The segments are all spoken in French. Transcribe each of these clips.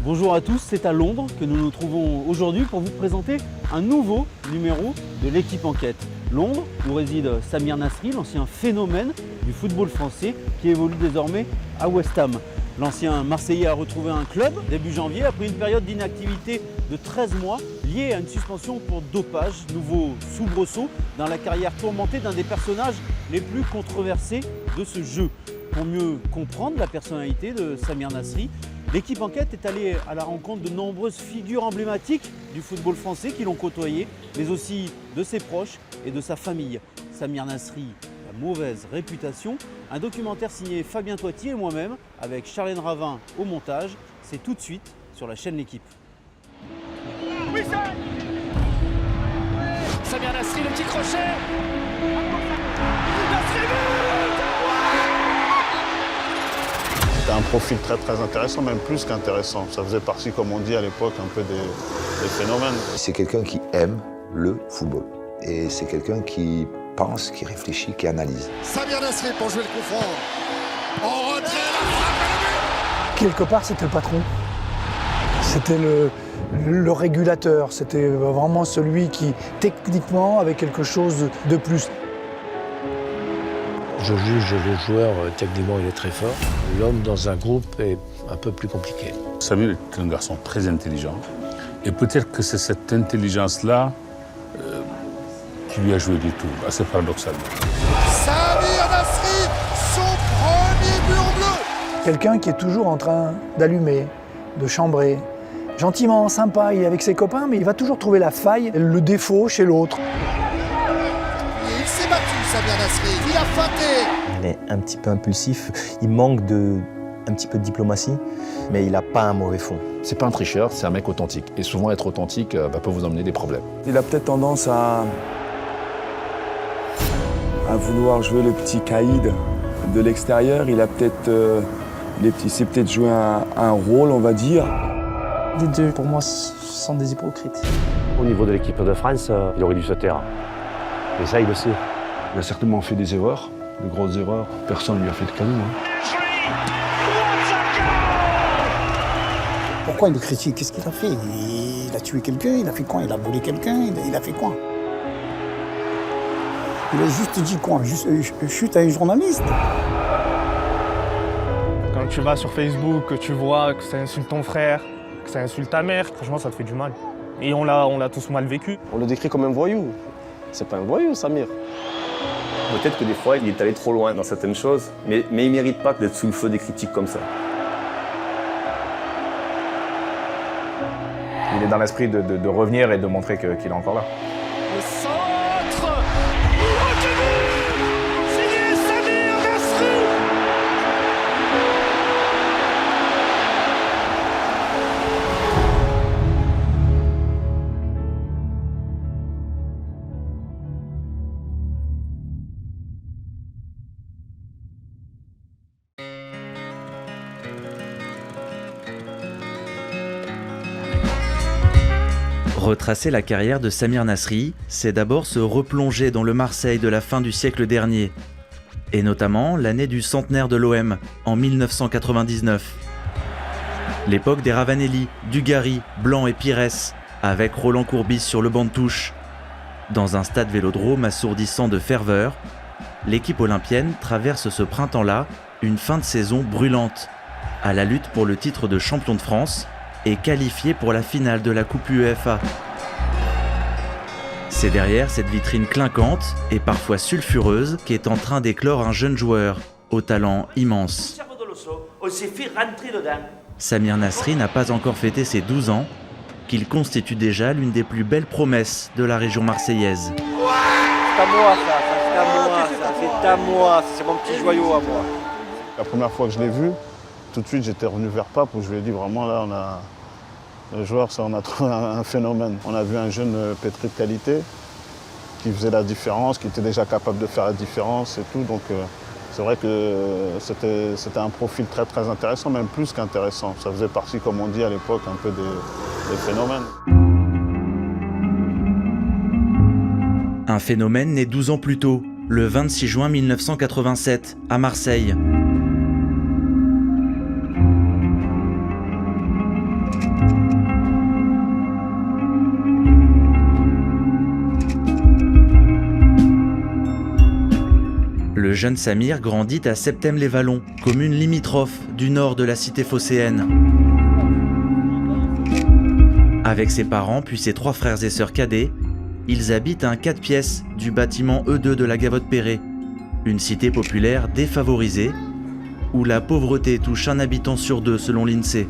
Bonjour à tous, c'est à Londres que nous nous trouvons aujourd'hui pour vous présenter un nouveau numéro de l'équipe Enquête. Londres, où réside Samir Nasri, l'ancien phénomène du football français qui évolue désormais à West Ham. L'ancien Marseillais a retrouvé un club début janvier après une période d'inactivité de 13 mois liée à une suspension pour dopage. Nouveau soubresaut dans la carrière tourmentée d'un des personnages les plus controversés de ce jeu. Pour mieux comprendre la personnalité de Samir Nasri, l'équipe Enquête est allée à la rencontre de nombreuses figures emblématiques du football français qui l'ont côtoyé, mais aussi de ses proches et de sa famille. Samir Nasri, la mauvaise réputation, un documentaire signé Fabien Toitier et moi-même, avec Charlène Ravin au montage. C'est tout de suite sur la chaîne L'Équipe. Samir Nasri, le petit crochet. C'était un profil très intéressant, même plus qu'intéressant. Ça faisait partie, comme on dit à l'époque, un peu des phénomènes. C'est quelqu'un qui aime le football. Et c'est quelqu'un qui pense, qui réfléchit, qui analyse. Samir Nasri pour jouer le coup franc. En retrait, la frappe. Quelque part, c'était le patron. C'était le régulateur. C'était vraiment celui qui, techniquement, avait quelque chose de plus. Je juge le joueur, techniquement il est très fort. L'homme dans un groupe est un peu plus compliqué. Samir est un garçon très intelligent. Et peut-être que c'est cette intelligence-là qui lui a joué du tout, assez paradoxalement. Samir Nasri, son premier mur bleu. Quelqu'un qui est toujours en train d'allumer, de chambrer. Gentiment, sympa, il est avec ses copains, mais il va toujours trouver la faille, le défaut chez l'autre. Et il s'est battu, Samir Nasri. Il a feinté. Il est un petit peu impulsif, il manque un petit peu de diplomatie, mais il n'a pas un mauvais fond. C'est pas un tricheur, c'est un mec authentique. Et souvent, être authentique peut vous emmener des problèmes. Il a peut-être tendance à vouloir jouer le petit caïd de l'extérieur. Il a peut-être, c'est peut-être joué un rôle, on va dire. Les deux, pour moi, sont des hypocrites. Au niveau de l'équipe de France, il aurait dû se taire. Et ça, il le sait. Il a certainement fait des erreurs, de grosses erreurs. Personne ne lui a fait de cadeau. Pourquoi il le critique? Qu'est-ce qu'il a fait? Il a tué quelqu'un, il a fait quoi? Il a volé quelqu'un, il a fait quoi? Il a juste dit quoi? Juste chute à un journaliste. Quand tu vas sur Facebook, que tu vois que ça insulte ton frère, que ça insulte ta mère, franchement ça te fait du mal. Et on l'a tous mal vécu. On le décrit comme un voyou. C'est pas un voyou, Samir. Peut-être que des fois, il est allé trop loin dans certaines choses, mais il ne mérite pas d'être sous le feu des critiques comme ça. Il est dans l'esprit de revenir et de montrer qu'il est encore là. Le centre retenu. Signé Samir Nasri. Retracer la carrière de Samir Nasri, c'est d'abord se replonger dans le Marseille de la fin du siècle dernier, et notamment l'année du centenaire de l'OM, en 1999. L'époque des Ravanelli, Dugarry, Blanc et Pires, avec Roland Courbis sur le banc de touche. Dans un stade vélodrome assourdissant de ferveur, l'équipe olympienne traverse ce printemps-là une fin de saison brûlante, à la lutte pour le titre de champion de France, et qualifié pour la finale de la Coupe UEFA. C'est derrière cette vitrine clinquante et parfois sulfureuse qu'est en train d'éclore un jeune joueur au talent immense. Samir Nasri n'a pas encore fêté ses 12 ans, qu'il constitue déjà l'une des plus belles promesses de la région marseillaise. C'est à moi c'est à moi, c'est mon petit joyau à moi. La première fois que je l'ai vu, tout de suite, j'étais revenu vers Pape où je lui ai dit vraiment là, le joueur, ça, on a trouvé un phénomène. On a vu un jeune pétri de qualité qui faisait la différence, qui était déjà capable de faire la différence et tout. Donc c'est vrai que c'était un profil très intéressant, même plus qu'intéressant. Ça faisait partie, comme on dit à l'époque, un peu des phénomènes. Un phénomène né 12 ans plus tôt, le 26 juin 1987, à Marseille. jeune Samir grandit à Septèmes-les-Vallons, commune limitrophe du nord de la cité phocéenne. Avec ses parents puis ses 3 frères et sœurs cadets, ils habitent un 4 pièces du bâtiment E2 de la Gavotte-Perret, une cité populaire défavorisée où la pauvreté touche un habitant sur 2 selon l'INSEE.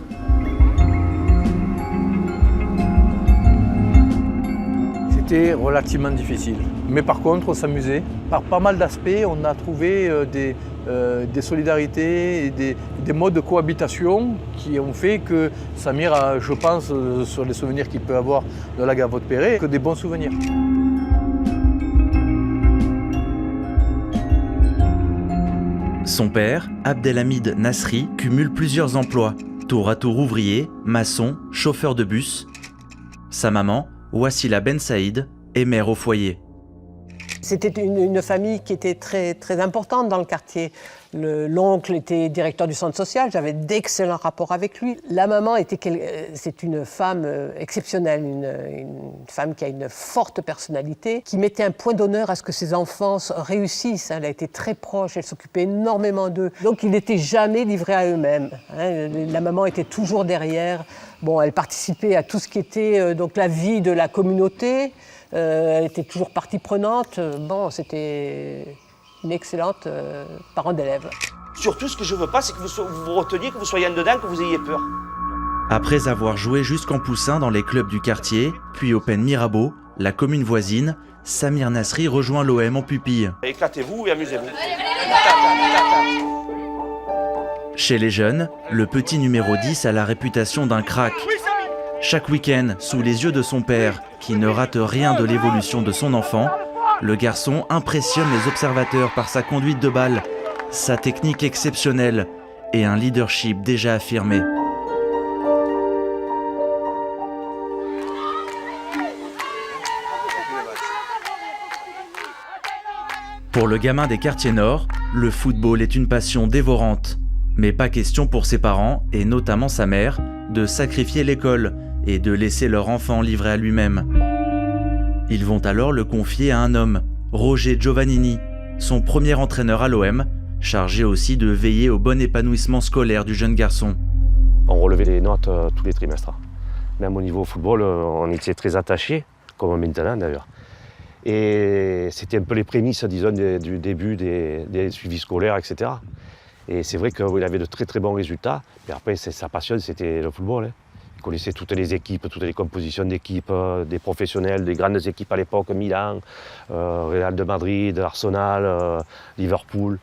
C'était relativement difficile. Mais par contre, on s'amusait. Par pas mal d'aspects, on a trouvé des solidarités et des modes de cohabitation qui ont fait que Samir a, je pense, sur les souvenirs qu'il peut avoir de la Gavotte-Perret, que des bons souvenirs. Son père, Abdelhamid Nasri, cumule plusieurs emplois, tour à tour ouvrier, maçon, chauffeur de bus. Sa maman, Wassila Ben Saïd, est mère au foyer. C'était une famille qui était très, très importante dans le quartier. L'oncle était directeur du centre social, j'avais d'excellents rapports avec lui. La maman, c'est une femme exceptionnelle, une femme qui a une forte personnalité, qui mettait un point d'honneur à ce que ses enfants réussissent. Elle a été très proche, elle s'occupait énormément d'eux. Donc ils n'étaient jamais livrés à eux-mêmes. La maman était toujours derrière. Bon, elle participait à tout ce qui était donc la vie de la communauté. Elle était toujours partie prenante. Bon, c'était une excellente parent d'élève. Surtout, ce que je veux pas, c'est que vous vous reteniez, que vous soyez en dedans, que vous ayez peur. Après avoir joué jusqu'en poussin dans les clubs du quartier, puis au Pen Mirabeau, la commune voisine, Samir Nasri rejoint l'OM en pupille. Éclatez-vous et amusez-vous. Chez les jeunes, le petit numéro 10 a la réputation d'un crack. Chaque week-end, sous les yeux de son père, qui ne rate rien de l'évolution de son enfant, le garçon impressionne les observateurs par sa conduite de balle, sa technique exceptionnelle et un leadership déjà affirmé. Pour le gamin des quartiers nord, le football est une passion dévorante. Mais pas question pour ses parents, et notamment sa mère, de sacrifier l'école et de laisser leur enfant livré à lui-même. Ils vont alors le confier à un homme, Roger Giovannini, son premier entraîneur à l'OM, chargé aussi de veiller au bon épanouissement scolaire du jeune garçon. On relevait les notes tous les trimestres. Même au niveau football, on était très attachés, comme maintenant d'ailleurs. Et c'était un peu les prémices, disons, du début des suivis scolaires, etc. Et c'est vrai qu'il avait de très très bons résultats. Et après, sa passion, c'était le football. Hein. Il connaissait toutes les équipes, toutes les compositions d'équipes, des professionnels, des grandes équipes à l'époque, Milan, Real de Madrid, Arsenal, Liverpool.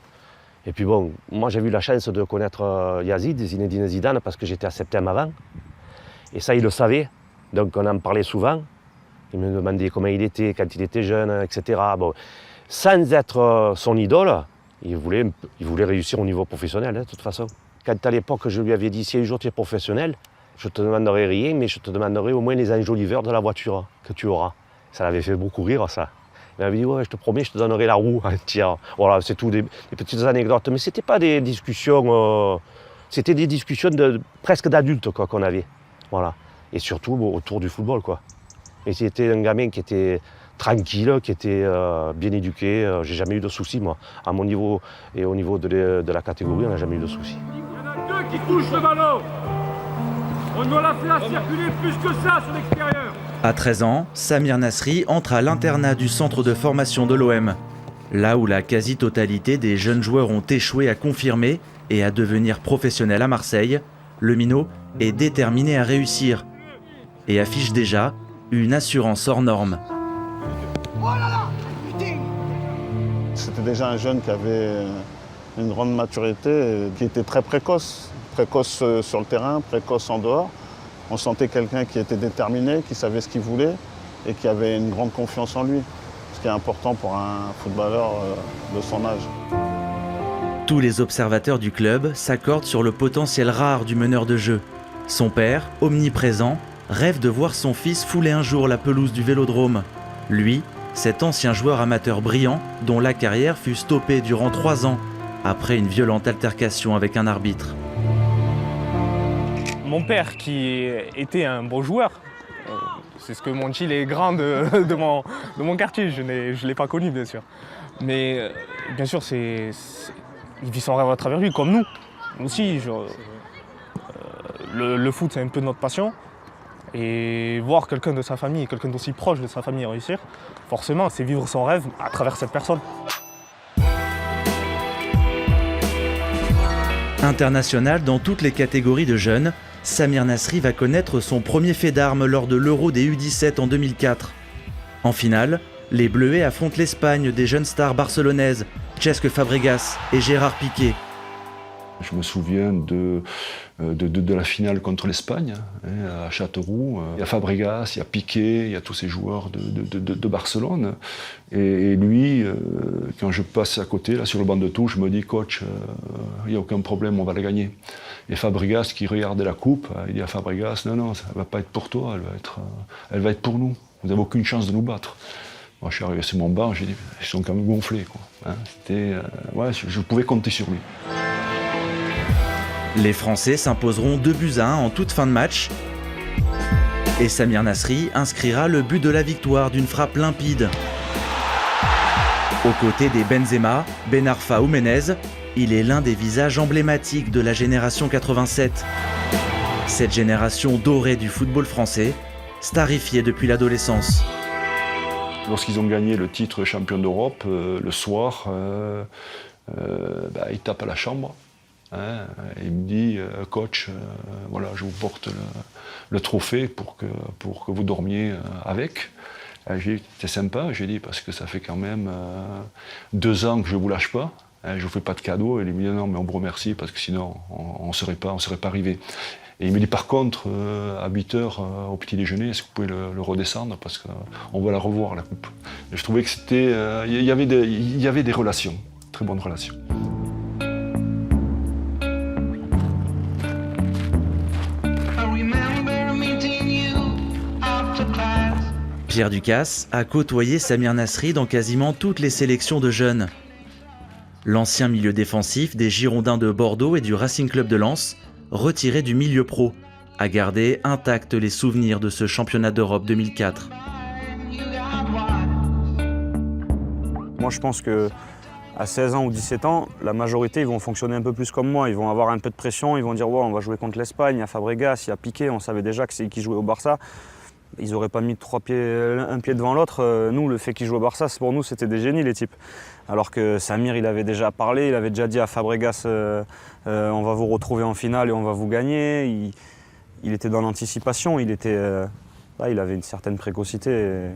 Et puis bon, moi j'ai eu la chance de connaître Zinedine Zidane parce que j'étais à Septèmes avant. Et ça, il le savait. Donc on en parlait souvent. Il me demandait comment il était, quand il était jeune, etc. Bon, sans être son idole, il voulait réussir au niveau professionnel, hein, de toute façon. Quand à l'époque, je lui avais dit, si un jour tu es professionnel, je te demanderai rien, mais je te demanderai au moins les enjoliveurs de la voiture que tu auras. Ça l'avait fait beaucoup rire, ça. Il m'avait dit, ouais, je te promets, je te donnerai la roue entière. Voilà, c'est tout, des petites anecdotes. Mais ce n'était pas des discussions, c'était des discussions presque d'adultes qu'on avait. Voilà. Et surtout autour du football, quoi. Et c'était un gamin qui était tranquille, qui était bien éduqué. J'ai jamais eu de soucis, moi. À mon niveau et au niveau de la catégorie, on n'a jamais eu de soucis. Il y en a deux qui touchent le ballon. On doit la faire circuler plus que ça sur l'extérieur. À 13 ans, Samir Nasri entre à l'internat du centre de formation de l'OM. Là où la quasi-totalité des jeunes joueurs ont échoué à confirmer et à devenir professionnels à Marseille, le minot est déterminé à réussir et affiche déjà une assurance hors norme. C'était déjà un jeune qui avait une grande maturité, qui était très précoce. Précoce sur le terrain, précoce en dehors. On sentait quelqu'un qui était déterminé, qui savait ce qu'il voulait et qui avait une grande confiance en lui. Ce qui est important pour un footballeur de son âge. Tous les observateurs du club s'accordent sur le potentiel rare du meneur de jeu. Son père, omniprésent, rêve de voir son fils fouler un jour la pelouse du Vélodrome. Lui, cet ancien joueur amateur brillant dont la carrière fut stoppée durant 3 ans après une violente altercation avec un arbitre. Mon père, qui était un bon joueur, c'est ce que m'ont dit les grands de mon quartier, je ne l'ai pas connu bien sûr. Mais bien sûr, il vit son rêve à travers lui, comme nous. Nous aussi, le foot, c'est un peu notre passion. Et voir quelqu'un de sa famille, quelqu'un d'aussi proche de sa famille réussir, forcément, c'est vivre son rêve à travers cette personne. International dans toutes les catégories de jeunes, Samir Nasri va connaître son premier fait d'armes lors de l'Euro des U17 en 2004. En finale, les Bleuets affrontent l'Espagne des jeunes stars barcelonaises, Cesc Fabregas et Gérard Piqué. Je me souviens de la finale contre l'Espagne, à Châteauroux. Il y a Fabregas, il y a Piqué, il y a tous ces joueurs de Barcelone. Et lui, quand je passe à côté, là, sur le banc de touche, je me dis, coach, il n'y a aucun problème, on va la gagner. Et Fabregas, qui regardait la coupe, il dit à Fabregas, non, ça ne va pas être pour toi, elle va être pour nous. Vous n'avez aucune chance de nous battre. Moi, je suis arrivé sur mon banc, j'ai dit, ils sont quand même gonflés, quoi. Je pouvais compter sur lui. Les Français s'imposeront 2-1 en toute fin de match. Et Samir Nasri inscrira le but de la victoire d'une frappe limpide. Aux côtés des Benzema, Ben Arfa ou Menez, il est l'un des visages emblématiques de la génération 87. Cette génération dorée du football français, starifiée depuis l'adolescence. Lorsqu'ils ont gagné le titre champion d'Europe, le soir, il tape à la chambre. Il me dit, coach, voilà, je vous porte le trophée pour que vous dormiez avec. J'ai dit, c'est sympa, j'ai dit, parce que ça fait quand même 2 ans que je ne vous lâche pas. Je ne vous fais pas de cadeau. Et il me dit, non, mais on vous remercie, parce que sinon, on ne serait pas arrivé. Et il me dit, par contre, à 8h au petit déjeuner, est-ce que vous pouvez le redescendre, parce qu'on va la revoir, la coupe. Et je trouvais que c'était, il y avait des relations, très bonnes relations. Pierre Ducasse a côtoyé Samir Nasri dans quasiment toutes les sélections de jeunes. L'ancien milieu défensif des Girondins de Bordeaux et du Racing Club de Lens, retiré du milieu pro, a gardé intacts les souvenirs de ce championnat d'Europe 2004. Moi je pense que à 16 ans ou 17 ans, la majorité ils vont fonctionner un peu plus comme moi. Ils vont avoir un peu de pression, ils vont dire ouais, on va jouer contre l'Espagne, il y a Fabregas, il y a Piqué, on savait déjà que c'est qui jouait au Barça. Ils n'auraient pas mis un pied devant l'autre. Nous, le fait qu'ils jouent au Barça, pour nous, c'était des génies, les types. Alors que Samir, il avait déjà parlé, il avait déjà dit à Fabregas on va vous retrouver en finale et on va vous gagner. Il était dans l'anticipation, il avait une certaine précocité,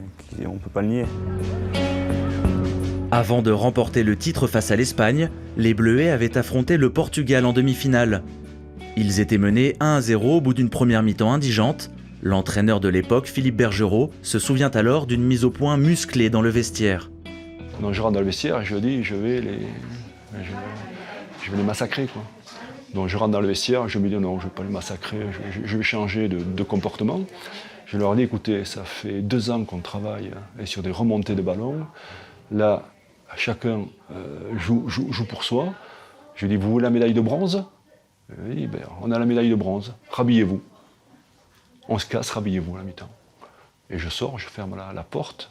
on ne peut pas le nier. Avant de remporter le titre face à l'Espagne, les Bleuets avaient affronté le Portugal en demi-finale. Ils étaient menés 1-0 au bout d'une première mi-temps indigente. L'entraîneur de l'époque, Philippe Bergerot, se souvient alors d'une mise au point musclée dans le vestiaire. Donc je rentre dans le vestiaire et je dis je vais les massacrer, quoi. Donc je rentre dans le vestiaire, je me dis non, je ne vais pas les massacrer, je vais changer de comportement. Je leur dis écoutez, ça fait 2 ans qu'on travaille sur des remontées de ballon. Là, chacun joue pour soi. Je dis vous voulez la médaille de bronze? Oui, ben, on a la médaille de bronze, rhabillez-vous. On se casse, rhabillez-vous à la mi-temps. Et je sors, je ferme la porte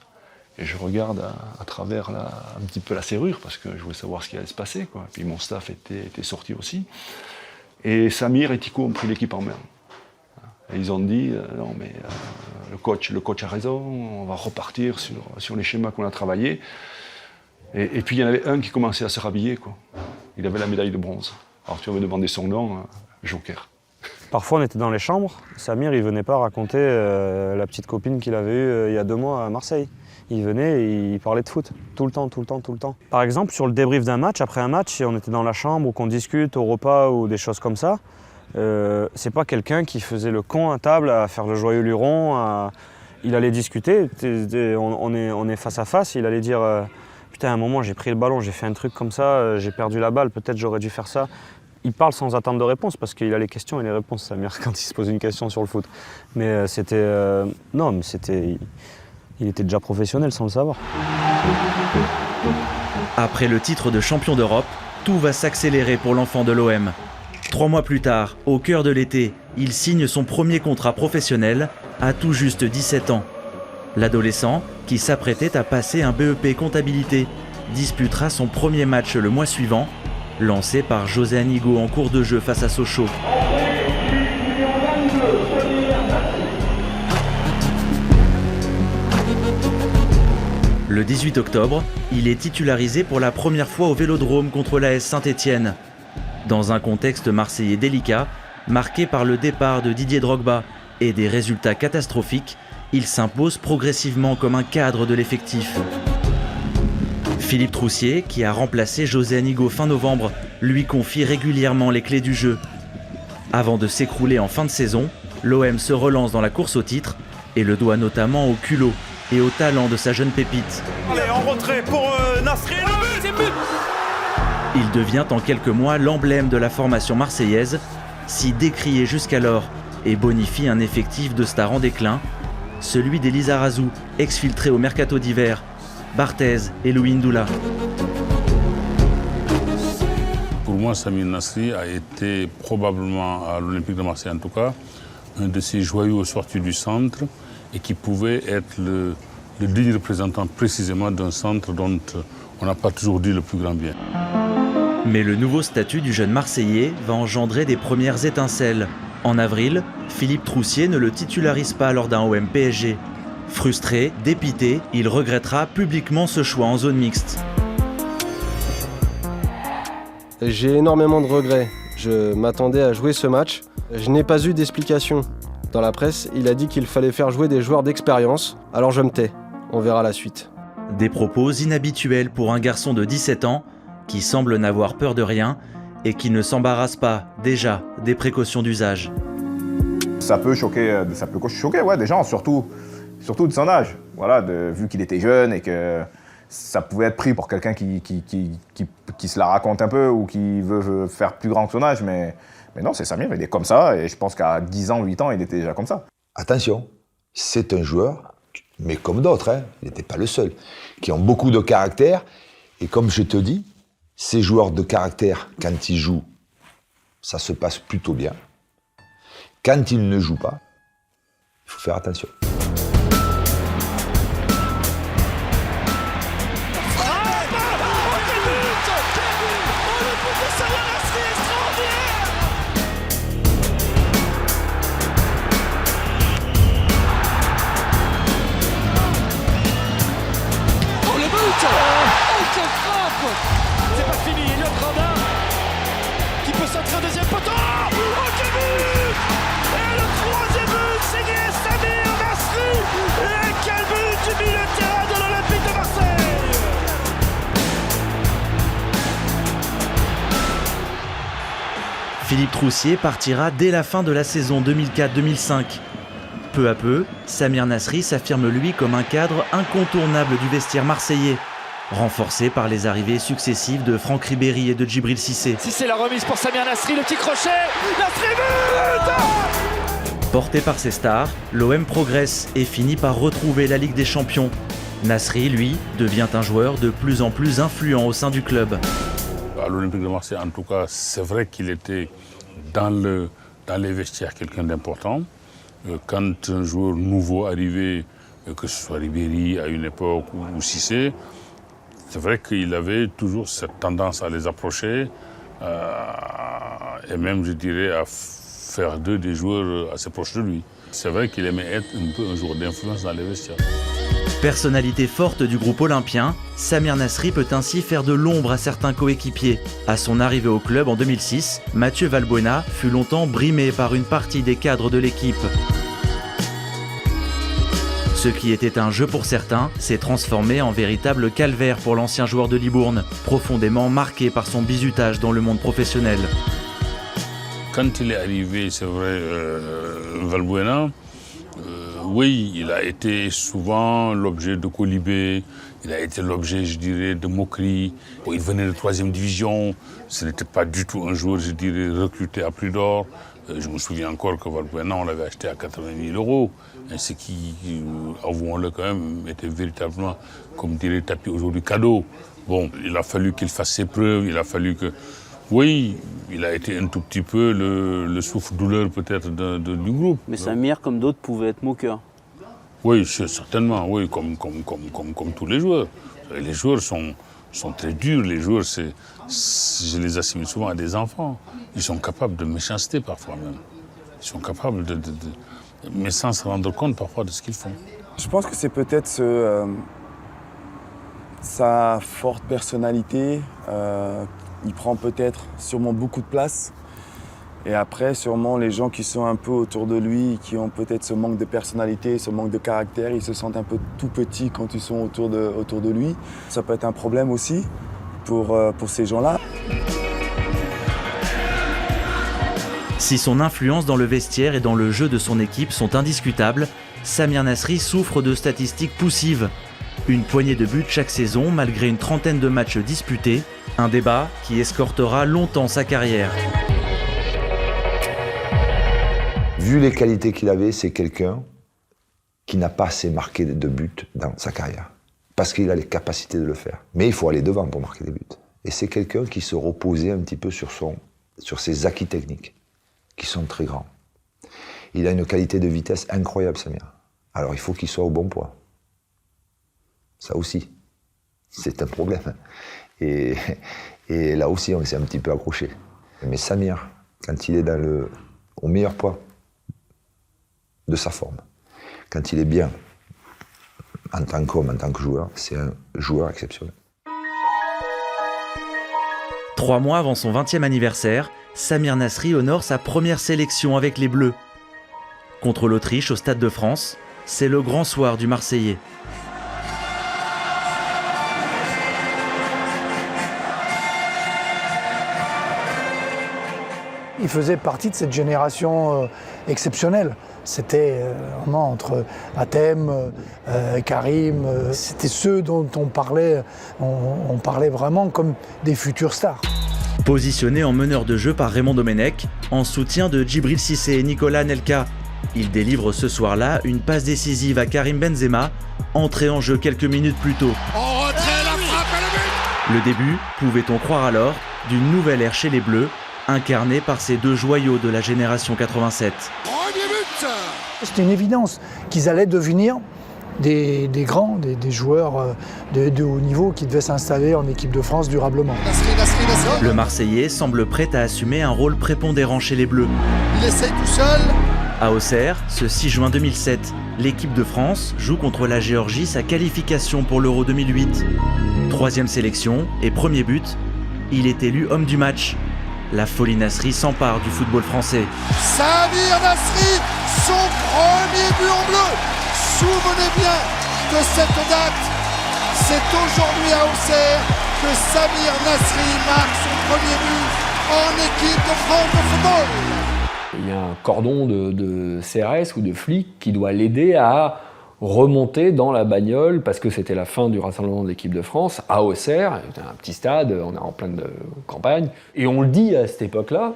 et je regarde à travers un petit peu la serrure parce que je voulais savoir ce qui allait se passer, quoi. Puis mon staff était sorti aussi. Et Samir et Tico ont pris l'équipe en main. Et ils ont dit non mais le coach a raison, on va repartir sur les schémas qu'on a travaillés. Et puis il y en avait un qui commençait à se rhabiller, quoi. Il avait la médaille de bronze. Alors tu m'avais demandé son nom, Joker. Parfois on était dans les chambres, Samir il venait pas raconter la petite copine qu'il avait eue il y a 2 mois à Marseille. Il venait et il parlait de foot, tout le temps. Par exemple sur le débrief d'un match, après un match, si on était dans la chambre ou qu'on discute au repas ou des choses comme ça, c'est pas quelqu'un qui faisait le con à table à faire le joyeux luron, il allait discuter, on est face à face, il allait dire putain à un moment j'ai pris le ballon, j'ai fait un truc comme ça, j'ai perdu la balle, peut-être j'aurais dû faire ça. Il parle sans attendre de réponse parce qu'il a les questions et les réponses, Samir, quand il se pose une question sur le foot. Mais il était déjà professionnel sans le savoir. Après le titre de champion d'Europe, tout va s'accélérer pour l'enfant de l'OM. 3 mois plus tard, au cœur de l'été, il signe son premier contrat professionnel à tout juste 17 ans. L'adolescent, qui s'apprêtait à passer un BEP comptabilité, disputera son premier match le mois suivant, lancé par José Anigo en cours de jeu face à Sochaux. Le 18 octobre, il est titularisé pour la première fois au Vélodrome contre l'AS Saint-Étienne. Dans un contexte marseillais délicat, marqué par le départ de Didier Drogba et des résultats catastrophiques, il s'impose progressivement comme un cadre de l'effectif. Philippe Troussier, qui a remplacé José Anigo fin novembre, lui confie régulièrement les clés du jeu. Avant de s'écrouler en fin de saison, l'OM se relance dans la course au titre et le doit notamment au culot et au talent de sa jeune pépite. Allez, en retrait pour Nasri. Il devient en quelques mois l'emblème de la formation marseillaise, si décrié jusqu'alors, et bonifie un effectif de stars en déclin, celui des Lizarazu, exfiltrés au mercato d'hiver, Barthez et Louis Ndoula. Pour moi, Samir Nasri a été probablement, à l'Olympique de Marseille en tout cas, un de ces joyaux sortis du centre et qui pouvait être le digne représentant précisément d'un centre dont on n'a pas toujours dit le plus grand bien. Mais le nouveau statut du jeune Marseillais va engendrer des premières étincelles. En avril, Philippe Troussier ne le titularise pas lors d'un OM PSG. Frustré, dépité, il regrettera publiquement ce choix en zone mixte. J'ai énormément de regrets. Je m'attendais à jouer ce match. Je n'ai pas eu d'explication. Dans la presse, il a dit qu'il fallait faire jouer des joueurs d'expérience. Alors je me tais. On verra la suite. Des propos inhabituels pour un garçon de 17 ans qui semble n'avoir peur de rien et qui ne s'embarrasse pas, déjà, des précautions d'usage. Ça peut choquer ouais, des gens, surtout de son âge. Voilà, vu qu'il était jeune et que ça pouvait être pris pour quelqu'un qui se la raconte un peu ou qui veut faire plus grand que son âge. Mais non, c'est Samir, il est comme ça. Et je pense qu'à 10 ans, 8 ans, il était déjà comme ça. Attention, c'est un joueur, mais comme d'autres, hein, il n'était pas le seul, qui ont beaucoup de caractère. Et comme je te dis, ces joueurs de caractère, quand ils jouent, ça se passe plutôt bien. Quand ils ne jouent pas, il faut faire attention. C'est pas fini, Elliot Grandin qui peut centrer un deuxième poteau. Oh, quel but! Et le troisième but, signé Samir Nasri. Et quel but du milieu de terrain de l'Olympique de Marseille! Philippe Troussier partira dès la fin de la saison 2004-2005. Peu à peu, Samir Nasri s'affirme lui comme un cadre incontournable du vestiaire marseillais, renforcé par les arrivées successives de Franck Ribéry et de Djibril Cissé. Si c'est la remise pour Samir Nasri, le petit crochet, Nasri but! Porté par ses stars, l'OM progresse et finit par retrouver la Ligue des Champions. Nasri, lui, devient un joueur de plus en plus influent au sein du club. À l'Olympique de Marseille, en tout cas, c'est vrai qu'il était dans les vestiaires quelqu'un d'important. Quand un joueur nouveau arrivait, que ce soit Ribéry à une époque ou Cissé, c'est vrai qu'il avait toujours cette tendance à les approcher et même, je dirais, à faire d'eux des joueurs assez proches de lui. C'est vrai qu'il aimait être un peu un joueur d'influence dans les vestiaires. Personnalité forte du groupe olympien, Samir Nasri peut ainsi faire de l'ombre à certains coéquipiers. À son arrivée au club en 2006, Mathieu Valbuena fut longtemps brimé par une partie des cadres de l'équipe. Ce qui était un jeu pour certains s'est transformé en véritable calvaire pour l'ancien joueur de Libourne, profondément marqué par son bizutage dans le monde professionnel. Quand il est arrivé, c'est vrai, Valbuena, oui, il a été souvent l'objet de colibés, il a été l'objet, je dirais, de moqueries. Il venait de 3e division, ce n'était pas du tout un joueur, je dirais, recruté à prix d'or. Je me souviens encore que Valbuena, on l'avait acheté à 80 000 €, ce qui, avouons-le quand même, était véritablement, comme dirait Tapi aujourd'hui, cadeau. Bon, il a fallu qu'il fasse ses preuves, il a fallu que... Oui, il a été un tout petit peu le souffle-douleur peut-être du groupe. Mais Samir, comme d'autres, pouvait être moqueur. Oui, certainement, oui, comme tous les joueurs. Les joueurs sont sont très durs. Les joueurs, je les assimile souvent à des enfants. Ils sont capables de méchanceté parfois même. Ils sont capables mais sans se rendre compte parfois de ce qu'ils font. Je pense que c'est peut-être sa forte personnalité. Il prend peut-être sûrement beaucoup de place. Et après, sûrement, les gens qui sont un peu autour de lui, qui ont peut-être ce manque de personnalité, ce manque de caractère, ils se sentent un peu tout petits quand ils sont autour de lui. Ça peut être un problème aussi pour ces gens-là. Si son influence dans le vestiaire et dans le jeu de son équipe sont indiscutables, Samir Nasri souffre de statistiques poussives. Une poignée de buts chaque saison malgré une trentaine de matchs disputés, un débat qui escortera longtemps sa carrière. Vu les qualités qu'il avait, c'est quelqu'un qui n'a pas assez marqué de buts dans sa carrière. Parce qu'il a les capacités de le faire. Mais il faut aller devant pour marquer des buts. Et c'est quelqu'un qui se reposait un petit peu sur ses acquis techniques, qui sont très grands. Il a une qualité de vitesse incroyable, Samir. Alors il faut qu'il soit au bon poids. Ça aussi, c'est un problème. Et là aussi, on s'est un petit peu accroché. Mais Samir, quand il est au meilleur poids de sa forme, quand il est bien, en tant qu'homme, en tant que joueur, c'est un joueur exceptionnel. 3 mois avant son 20e anniversaire, Samir Nasri honore sa première sélection avec les Bleus. Contre l'Autriche au Stade de France, c'est le grand soir du Marseillais. Il faisait partie de cette génération exceptionnelle. C'était vraiment entre Hatem, Karim, c'était ceux dont on parlait vraiment comme des futurs stars. Positionné en meneur de jeu par Raymond Domenech, en soutien de Djibril Cissé et Nicolas Anelka, il délivre ce soir-là une passe décisive à Karim Benzema, entré en jeu quelques minutes plus tôt. En retrait, la frappe et le but. Le début, pouvait-on croire alors, d'une nouvelle ère chez les Bleus, incarnée par ces 2 joyaux de la génération 87. C'était une évidence qu'ils allaient devenir des grands, des joueurs de haut niveau qui devaient s'installer en équipe de France durablement. Le Marseillais semble prêt à assumer un rôle prépondérant chez les Bleus. Il essaye tout seul. À Auxerre, ce 6 juin 2007, l'équipe de France joue contre la Géorgie sa qualification pour l'Euro 2008. 3e sélection et premier but, il est élu homme du match. La folie Nasri s'empare du football français. Samir Nasri, son premier but en bleu. Souvenez bien de cette date. C'est aujourd'hui à Auxerre que Samir Nasri marque son premier but en équipe de France de football. Il y a un cordon de CRS ou de flics qui doit l'aider à remonter dans la bagnole, parce que c'était la fin du rassemblement de l'équipe de France, à Auxerre, un petit stade, on est en pleine campagne. Et on le dit à cette époque-là,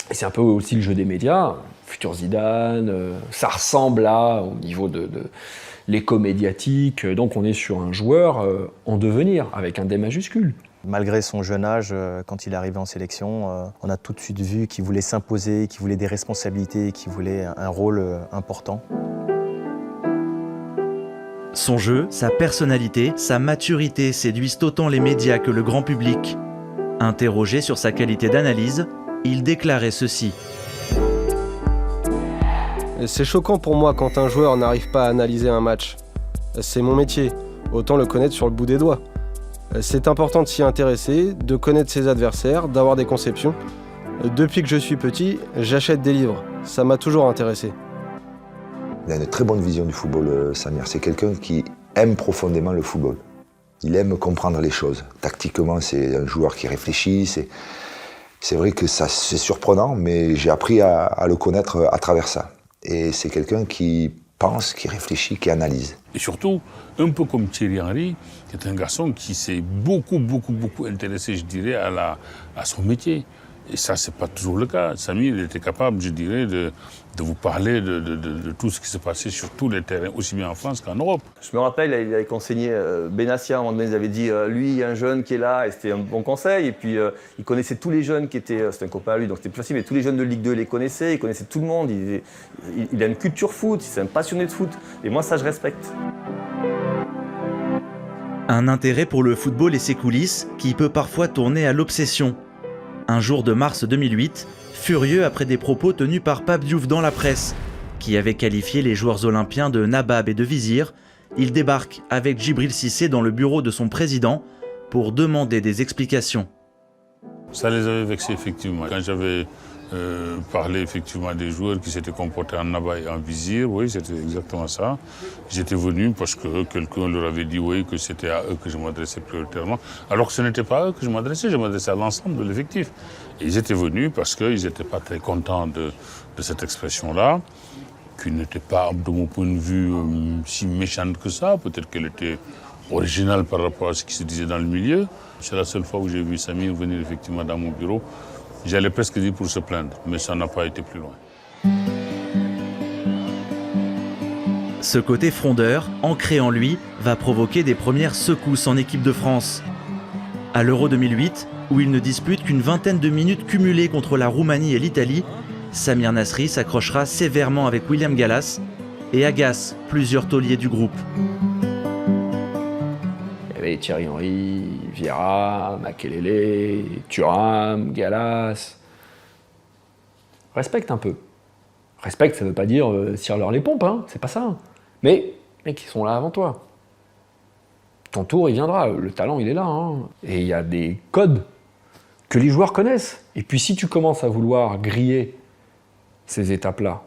et c'est un peu aussi le jeu des médias, futur Zidane, ça ressemble là au niveau de l'écho médiatique, donc on est sur un joueur en devenir, avec un D majuscule. Malgré son jeune âge, quand il est arrivé en sélection, on a tout de suite vu qu'il voulait s'imposer, qu'il voulait des responsabilités, qu'il voulait un rôle important. Son jeu, sa personnalité, sa maturité séduisent autant les médias que le grand public. Interrogé sur sa qualité d'analyse, il déclarait ceci. C'est choquant pour moi quand un joueur n'arrive pas à analyser un match. C'est mon métier, autant le connaître sur le bout des doigts. C'est important de s'y intéresser, de connaître ses adversaires, d'avoir des conceptions. Depuis que je suis petit, j'achète des livres. Ça m'a toujours intéressé. Il a une très bonne vision du football, Samir. C'est quelqu'un qui aime profondément le football. Il aime comprendre les choses. Tactiquement, c'est un joueur qui réfléchit. C'est vrai que c'est surprenant, mais j'ai appris à le connaître à travers ça. Et c'est quelqu'un qui pense, qui réfléchit, qui analyse. Et surtout, un peu comme Thierry Henry, qui est un garçon qui s'est beaucoup intéressé, je dirais, à son métier. Et ça, c'est pas toujours le cas. Samir, il était capable, je dirais, de vous parler de tout ce qui se passait sur tous les terrains, aussi bien en France qu'en Europe. Je me rappelle, il avait conseillé Benassia, à un moment donné, il avait dit lui, il y a un jeune qui est là, et c'était un bon conseil. Et puis, il connaissait tous les jeunes qui étaient, c'était un copain à lui, donc c'était plus facile, mais tous les jeunes de Ligue 2 les connaissaient, il connaissait tout le monde. Il a une culture foot, c'est un passionné de foot. Et moi, ça, je respecte. Un intérêt pour le football et ses coulisses qui peut parfois tourner à l'obsession. Un jour de mars 2008, furieux après des propos tenus par Pape Diouf dans la presse, qui avait qualifié les joueurs olympiens de nabab et de vizir, il débarque avec Djibril Cissé dans le bureau de son président pour demander des explications. Ça les avait vexés effectivement. Quand j'avais parlé effectivement des joueurs qui s'étaient comportés en nabab et en vizir, oui, c'était exactement ça. J'étais venu parce que quelqu'un leur avait dit oui, que c'était à eux que je m'adressais prioritairement, alors que ce n'était pas à eux que je m'adressais à l'ensemble de l'effectif. Et ils étaient venus parce qu'ils n'étaient pas très contents de cette expression-là, qui n'était pas, de mon point de vue, si méchante que ça. Peut-être qu'elle était originale par rapport à ce qui se disait dans le milieu. C'est la seule fois où j'ai vu Samir venir effectivement dans mon bureau. J'allais presque dire pour se plaindre, mais ça n'a pas été plus loin. Ce côté frondeur, ancré en lui, va provoquer des premières secousses en équipe de France. À l'Euro 2008, où il ne dispute qu'une vingtaine de minutes cumulées contre la Roumanie et l'Italie, Samir Nasri s'accrochera sévèrement avec William Gallas et agace plusieurs tauliers du groupe. Il y avait Thierry Henry, Vieira, Makelele, Thuram, Gallas. Respecte un peu. Respecte, ça veut pas dire tire-leur les pompes, hein, c'est pas ça. Mais, mec, ils sont là avant toi. Ton tour, il viendra. Le talent, il est là. Hein. Et il y a des codes que les joueurs connaissent. Et puis, si tu commences à vouloir griller ces étapes-là,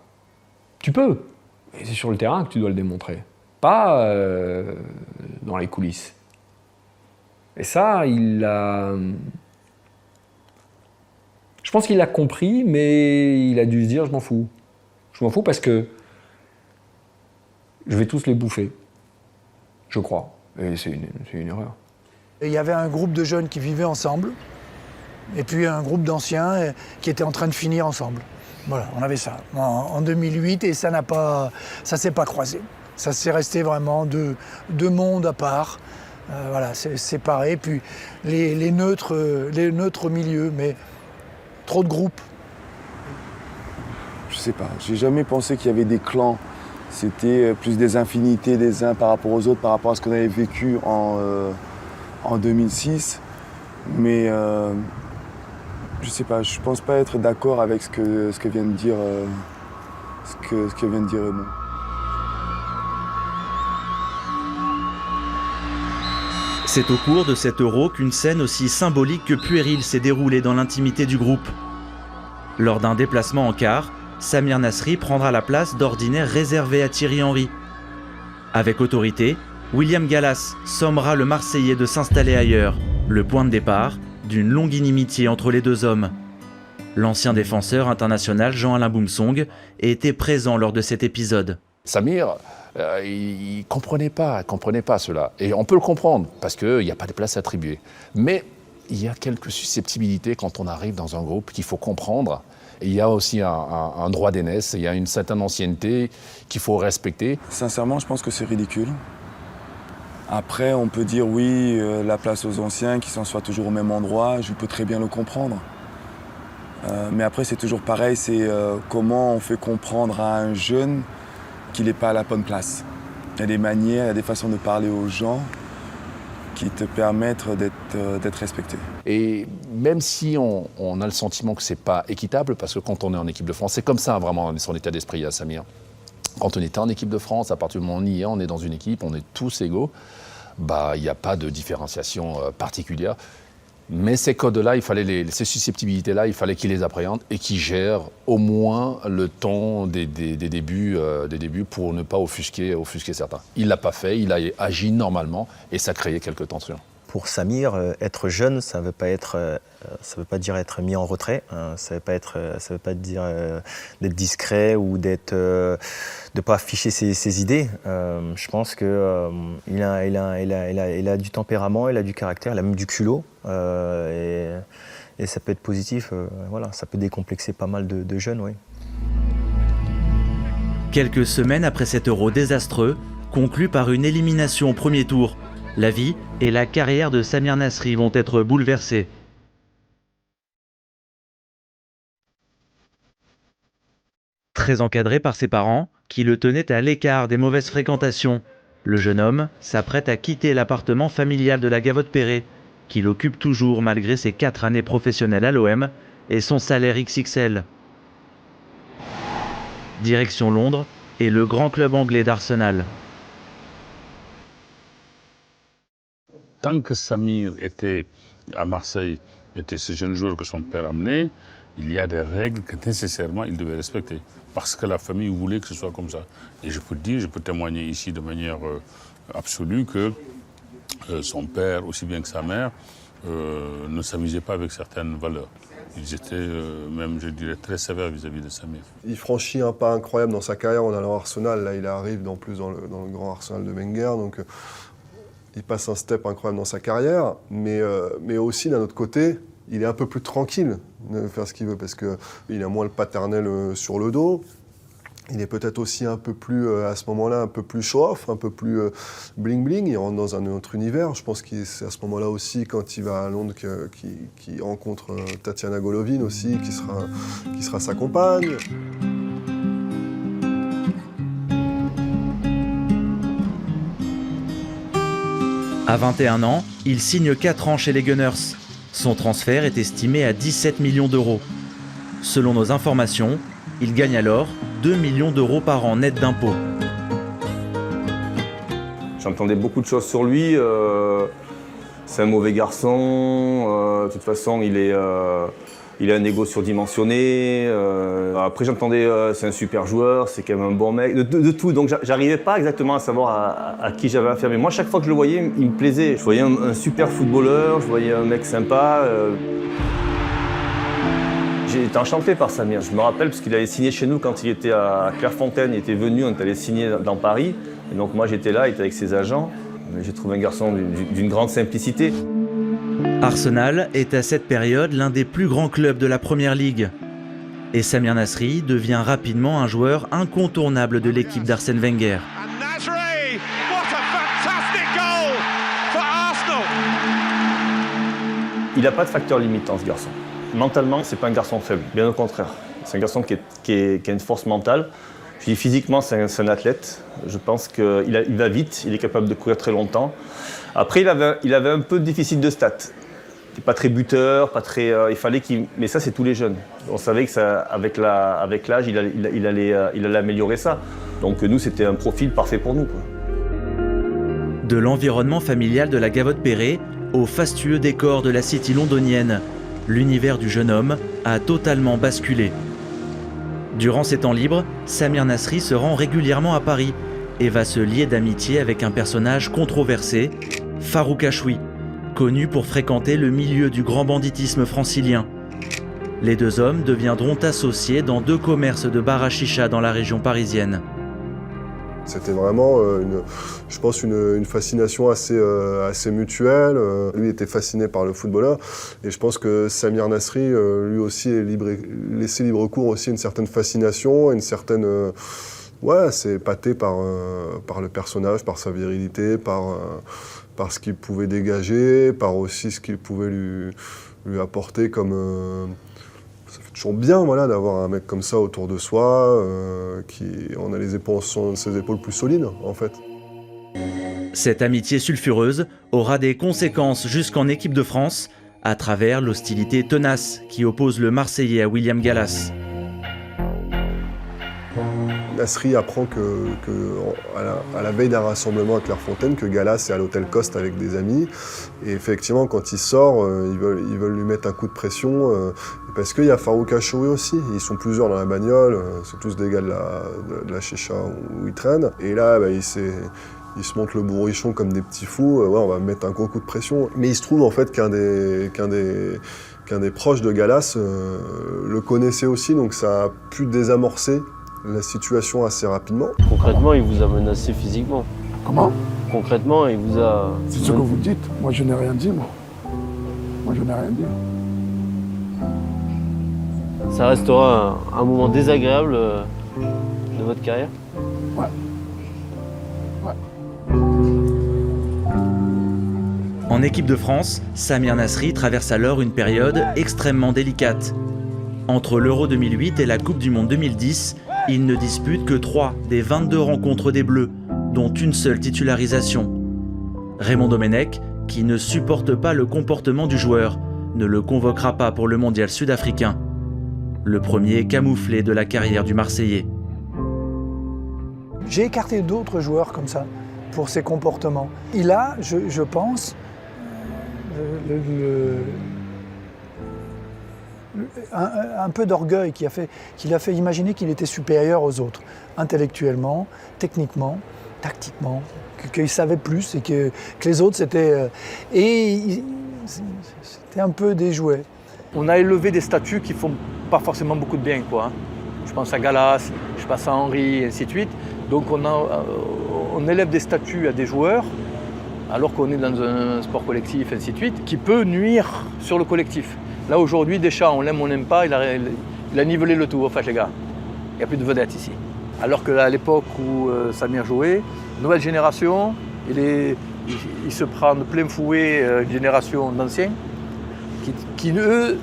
tu peux. Et c'est sur le terrain que tu dois le démontrer. Pas dans les coulisses. Et ça, il a... Je pense qu'il l'a compris, mais il a dû se dire, je m'en fous. Je m'en fous parce que je vais tous les bouffer. Je crois. Et c'est une erreur. Il y avait un groupe de jeunes qui vivaient ensemble, et puis un groupe d'anciens qui étaient en train de finir ensemble. Voilà, on avait ça en 2008, et ça s'est pas croisé. Ça s'est resté vraiment deux mondes à part, voilà, séparés. Puis les neutres au milieu, mais trop de groupes. Je sais pas, j'ai jamais pensé qu'il y avait des clans. C'était plus des infinités des uns par rapport aux autres, par rapport à ce qu'on avait vécu en 2006. Mais je sais pas, je pense pas être d'accord avec ce que vient de dire Raymond. C'est au cours de cet Euro qu'une scène aussi symbolique que puérile s'est déroulée dans l'intimité du groupe. Lors d'un déplacement en quart, Samir Nasri prendra la place d'ordinaire réservée à Thierry Henry. Avec autorité, William Gallas sommera le Marseillais de s'installer ailleurs, le point de départ d'une longue inimitié entre les deux hommes. L'ancien défenseur international Jean-Alain Boumsong était présent lors de cet épisode. Samir, il ne comprenait pas cela. Et on peut le comprendre, parce qu'il n'y a pas de place attribuée. Mais il y a quelques susceptibilités quand on arrive dans un groupe qu'il faut comprendre. Il y a aussi un droit d'aînesse, il y a une certaine ancienneté qu'il faut respecter. Sincèrement, je pense que c'est ridicule. Après, on peut dire oui, la place aux anciens, qu'ils s'en soient toujours au même endroit, je peux très bien le comprendre. Mais après, c'est toujours pareil, c'est comment on fait comprendre à un jeune qu'il n'est pas à la bonne place. Il y a des manières, il y a des façons de parler aux gens qui te permettent d'être respecté. Et même si on a le sentiment que c'est pas équitable, parce que quand on est en équipe de France, c'est comme ça vraiment son état d'esprit à Samir. Quand on était en équipe de France, à partir du moment où on y est, on est dans une équipe, on est tous égaux, il n'y a pas de différenciation particulière. Mais ces codes-là, ces susceptibilités-là, il fallait qu'ils les appréhendent et qu'ils gèrent au moins le temps des débuts pour ne pas offusquer certains. Il ne l'a pas fait, il a agi normalement et ça créait quelques tensions. Pour Samir, être jeune, ça ne veut pas dire être mis en retrait, hein, ça veut pas dire d'être discret ou de ne pas afficher ses idées. Je pense qu'il a du tempérament, il a du caractère, il a même du culot. Et ça peut être positif, voilà, ça peut décomplexer pas mal de jeunes. Oui. Quelques semaines après cet Euro désastreux, conclu par une élimination au premier tour, la vie et la carrière de Samir Nasri vont être bouleversées. Très encadré par ses parents, qui le tenaient à l'écart des mauvaises fréquentations, Le jeune homme s'apprête à quitter l'appartement familial de la Gavotte-Perret, qu'il occupe toujours malgré ses 4 années professionnelles à l'OM et son salaire XXL. Direction Londres et le grand club anglais d'Arsenal. Tant que Samir était à Marseille, était ce jeune joueur que son père amenait, il y a des règles que nécessairement il devait respecter. Parce que la famille voulait que ce soit comme ça. Et je peux te dire, je peux témoigner ici de manière absolue que son père, aussi bien que sa mère, ne s'amusaient pas avec certaines valeurs. Ils étaient même, je dirais, très sévères vis-à-vis de Samir. Il franchit un pas incroyable dans sa carrière en allant à Arsenal. Là, il arrive dans le grand Arsenal de Wenger. Donc, il passe un step incroyable dans sa carrière. Mais aussi, d'un autre côté, il est un peu plus tranquille de faire ce qu'il veut parce qu'il a moins le paternel sur le dos. Il est peut-être aussi un peu plus, à ce moment-là, un peu plus show-off, un peu plus bling-bling. Il rentre dans un autre univers. Je pense que c'est à ce moment-là aussi, quand il va à Londres, qu'il rencontre Tatiana Golovin aussi, qui sera sa compagne. À 21 ans, il signe 4 ans chez les Gunners. Son transfert est estimé à 17 millions d'euros. Selon nos informations, il gagne alors 2 millions d'euros par an net d'impôts. J'entendais beaucoup de choses sur lui. C'est un mauvais garçon. De toute façon, il a un ego surdimensionné. Après, j'entendais c'est un super joueur, c'est quand même un bon mec. De tout. Donc, j'arrivais pas exactement à savoir à qui j'avais affaire. Mais moi, chaque fois que je le voyais, il me plaisait. Je voyais un super footballeur, je voyais un mec sympa. J'ai été enchanté par Samir. Je me rappelle parce qu'il avait signé chez nous quand il était à Clairefontaine. Il était venu, on est allé signer dans Paris. Et donc moi j'étais là, il était avec ses agents. J'ai trouvé un garçon d'une grande simplicité. Arsenal est à cette période l'un des plus grands clubs de la Première Ligue. Et Samir Nasri devient rapidement un joueur incontournable de l'équipe d'Arsène Wenger. Il n'a pas de facteur limitant, ce garçon. Mentalement, c'est pas un garçon faible, bien au contraire. C'est un garçon qui a une force mentale. Je dis physiquement, c'est un athlète. Je pense qu'il va vite, il est capable de courir très longtemps. Après, il avait un peu de déficit de stats. Il n'est pas très buteur, pas très. Il fallait qu'il. Mais ça, c'est tous les jeunes. On savait que avec l'âge, il allait améliorer ça. Donc nous, c'était un profil parfait pour nous, quoi. De l'environnement familial de la Gavotte-Perret au fastueux décor de la city londonienne, l'univers du jeune homme a totalement basculé. Durant ses temps libres, Samir Nasri se rend régulièrement à Paris et va se lier d'amitié avec un personnage controversé, Farouk Achoui, connu pour fréquenter le milieu du grand banditisme francilien. Les deux hommes deviendront associés dans 2 commerces de bar à chicha dans la région parisienne. C'était vraiment, je pense, une fascination assez mutuelle. Lui était fasciné par le footballeur. Et je pense que Samir Nasri, lui aussi, laissé libre cours aussi à une certaine fascination, une certaine... c'est épaté par le personnage, par sa virilité, par ce qu'il pouvait dégager, par aussi ce qu'il pouvait lui apporter comme... Ça fait toujours bien d'avoir un mec comme ça autour de soi, on a ses épaules plus solides en fait. Cette amitié sulfureuse aura des conséquences jusqu'en équipe de France, à travers l'hostilité tenace qui oppose le Marseillais à William Gallas. Nasri apprend à la veille d'un rassemblement à Clairefontaine que Gallas est à l'hôtel Coste avec des amis. Et effectivement, quand il sort, ils veulent lui mettre un coup de pression parce qu'il y a Farouk Achoui aussi. Ils sont plusieurs dans la bagnole, c'est tous des gars de la chicha où ils traînent. Et là, ils se montent le bourrichon comme des petits fous. On va mettre un gros coup de pression. Mais il se trouve en fait qu'un des proches de Gallas le connaissait aussi, donc ça a pu désamorcer la situation assez rapidement. Concrètement, il vous a menacé physiquement. Comment? Concrètement, il vous a... C'est ce que vous dites. Moi, je n'ai rien dit, moi. Moi, je n'ai rien dit. Ça restera un moment désagréable de votre carrière? Ouais. En équipe de France, Samir Nasri traverse alors une période extrêmement délicate. Entre l'Euro 2008 et la Coupe du Monde 2010, il ne dispute que 3 des 22 rencontres des Bleus, dont une seule titularisation. Raymond Domenech, qui ne supporte pas le comportement du joueur, ne le convoquera pas pour le mondial sud-africain. Le premier camouflé de la carrière du Marseillais. J'ai écarté d'autres joueurs comme ça, pour ses comportements. Il a, je pense, un peu d'orgueil qui l'a fait imaginer qu'il était supérieur aux autres, intellectuellement, techniquement, tactiquement, qu'il savait plus et que les autres c'était... c'était un peu déjoué. On a élevé des statuts qui font pas forcément beaucoup de bien, quoi. Je pense à Gallas, je pense à Henry, et ainsi de suite. Donc on élève des statuts à des joueurs, alors qu'on est dans un sport collectif, ainsi de suite, qui peut nuire sur le collectif. Là aujourd'hui, Deschamps, on l'aime, on l'aime pas, il a nivelé le tout, en fait les gars. Il n'y a plus de vedettes ici. Alors qu'à l'époque où Samir jouait, nouvelle génération, il se prend de plein fouet une génération d'anciens qui eux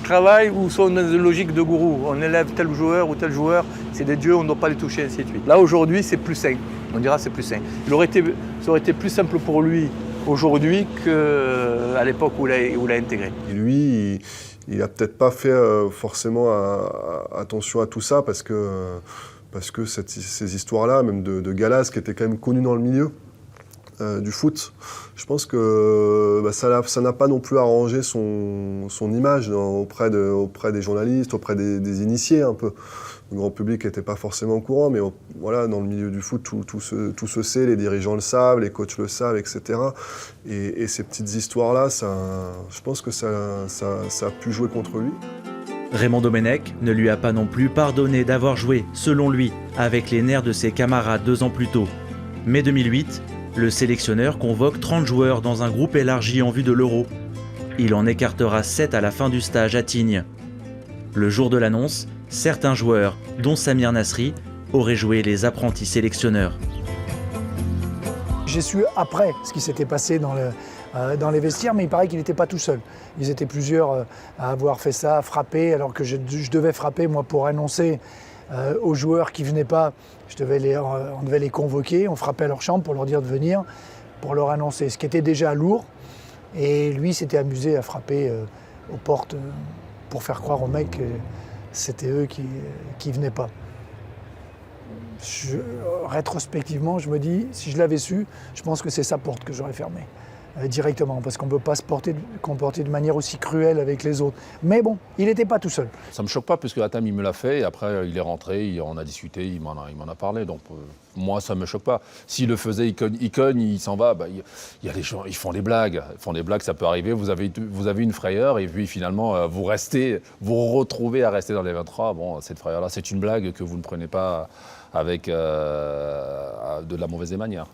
travaillent ou sont dans une logique de gourou. On élève tel joueur ou tel joueur, c'est des dieux, on ne doit pas les toucher, ainsi de suite. Là aujourd'hui, c'est plus sain. On dira c'est plus sain. Ça aurait été plus simple pour lui aujourd'hui qu'à l'époque où il a intégré. Et lui, il n'a peut-être pas fait forcément attention à tout ça parce que ces histoires-là, même de Gallas, qui était quand même connu dans le milieu du foot, je pense que ça n'a pas non plus arrangé son image auprès des journalistes, auprès des initiés un peu. Le grand public n'était pas forcément au courant, mais voilà, dans le milieu du foot, tout se sait, les dirigeants le savent, les coachs le savent, etc. Et ces petites histoires-là, je pense que ça a pu jouer contre lui. Raymond Domenech ne lui a pas non plus pardonné d'avoir joué, selon lui, avec les nerfs de ses camarades 2 ans plus tôt. Mai 2008, le sélectionneur convoque 30 joueurs dans un groupe élargi en vue de l'Euro. Il en écartera 7 à la fin du stage à Tignes. Le jour de l'annonce, certains joueurs, dont Samir Nasri, auraient joué les apprentis sélectionneurs. J'ai su après ce qui s'était passé dans les vestiaires, mais il paraît qu'il n'était pas tout seul. Ils étaient plusieurs à avoir fait ça, frapper, alors que je devais frapper, moi, pour annoncer aux joueurs qui ne venaient pas. On devait les convoquer, on frappait à leur chambre pour leur dire de venir, pour leur annoncer, ce qui était déjà lourd. Et lui s'était amusé à frapper aux portes pour faire croire aux mecs que c'était eux qui venaient pas. Rétrospectivement, je me dis, si je l'avais su, je pense que c'est sa porte que j'aurais fermée directement, parce qu'on ne peut pas se comporter de manière aussi cruelle avec les autres. Mais bon, il n'était pas tout seul. Ça ne me choque pas, puisque Hatem, il me l'a fait, et après, il est rentré, on a discuté, il m'en a parlé, donc moi, ça ne me choque pas. S'il le faisait, il cogne, il s'en va, il y a des gens, ils font des blagues, ça peut arriver, vous avez une frayeur, et puis finalement, vous retrouvez à rester dans les 23, bon, cette frayeur-là, c'est une blague que vous ne prenez pas avec de la mauvaise manière.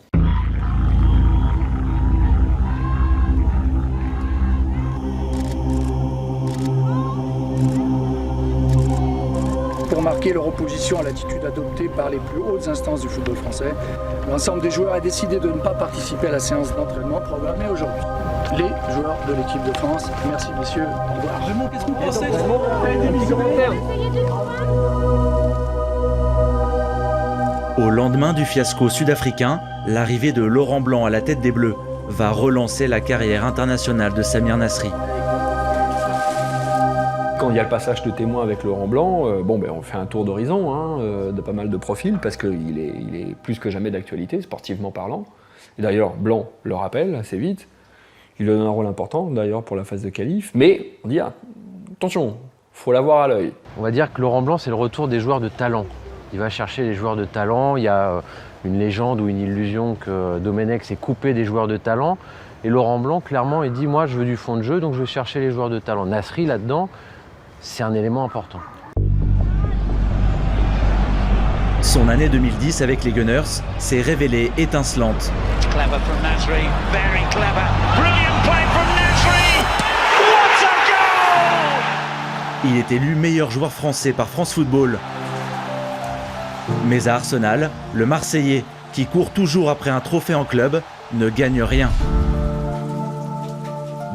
Pour marquer leur opposition à l'attitude adoptée par les plus hautes instances du football français, l'ensemble des joueurs a décidé de ne pas participer à la séance d'entraînement programmée aujourd'hui. Les joueurs de l'équipe de France, merci messieurs, au revoir. Raymond, qu'est-ce que vous pensez? Au lendemain du fiasco sud-africain, l'arrivée de Laurent Blanc à la tête des Bleus va relancer la carrière internationale de Samir Nasri. Quand il y a le passage de témoin avec Laurent Blanc, on fait un tour d'horizon de pas mal de profils parce qu'il est plus que jamais d'actualité, sportivement parlant. Et d'ailleurs, Blanc le rappelle assez vite. Il donne un rôle important d'ailleurs pour la phase de qualif. Mais on dit attention, faut l'avoir à l'œil. On va dire que Laurent Blanc, c'est le retour des joueurs de talent. Il va chercher les joueurs de talent. Il y a une légende ou une illusion que Domenech s'est coupé des joueurs de talent. Et Laurent Blanc, clairement, il dit moi, je veux du fond de jeu, donc je vais chercher les joueurs de talent. Nasri, là-dedans, c'est un élément important. Son année 2010 avec les Gunners s'est révélée étincelante. Clever from Nasri, very clever. Brilliant play from Nasri. What a goal! Il est élu meilleur joueur français par France Football. Mais à Arsenal, le Marseillais, qui court toujours après un trophée en club, ne gagne rien.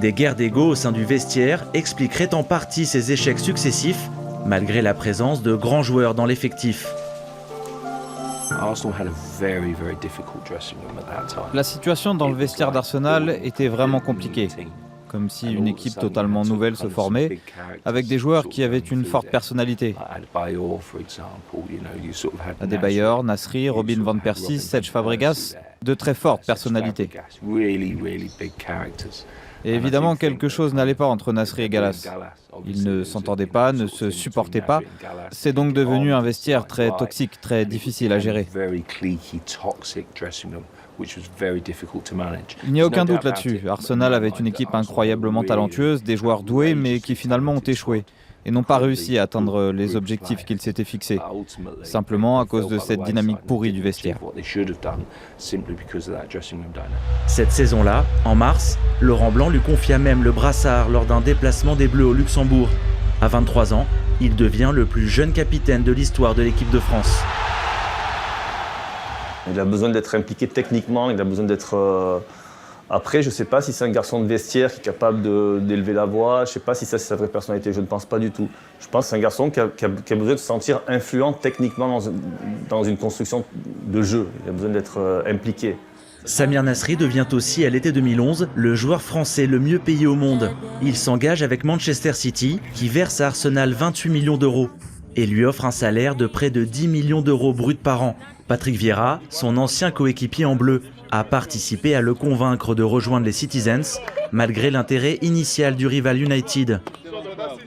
Des guerres d'ego au sein du vestiaire expliqueraient en partie ces échecs successifs, malgré la présence de grands joueurs dans l'effectif. La situation dans le vestiaire d'Arsenal était vraiment compliquée, comme si une équipe totalement nouvelle se formait, avec des joueurs qui avaient une forte personnalité. Adebayor, Nasri, Robin van Persie, Cesc Fabregas, de très fortes personnalités. Et évidemment, quelque chose n'allait pas entre Nasri et Gallas. Ils ne s'entendaient pas, ne se supportaient pas. C'est donc devenu un vestiaire très toxique, très difficile à gérer. Il n'y a aucun doute là-dessus. Arsenal avait une équipe incroyablement talentueuse, des joueurs doués, mais qui finalement ont échoué et n'ont pas réussi à atteindre les objectifs qu'ils s'étaient fixés, simplement à cause de cette dynamique pourrie du vestiaire. Cette saison-là, en mars, Laurent Blanc lui confia même le brassard lors d'un déplacement des Bleus au Luxembourg. À 23 ans, il devient le plus jeune capitaine de l'histoire de l'équipe de France. Il a besoin d'être impliqué techniquement, il a besoin d'être... Après, je ne sais pas si c'est un garçon de vestiaire qui est capable d'élever la voix, je ne sais pas si ça c'est sa vraie personnalité, je ne pense pas du tout. Je pense que c'est un garçon qui a besoin de se sentir influent techniquement dans une construction de jeu. Il a besoin d'être impliqué. Samir Nasri devient aussi, à l'été 2011, le joueur français le mieux payé au monde. Il s'engage avec Manchester City, qui verse à Arsenal 28 millions d'euros et lui offre un salaire de près de 10 millions d'euros bruts par an. Patrick Vieira, son ancien coéquipier en bleu, a participé à le convaincre de rejoindre les Citizens, malgré l'intérêt initial du rival United.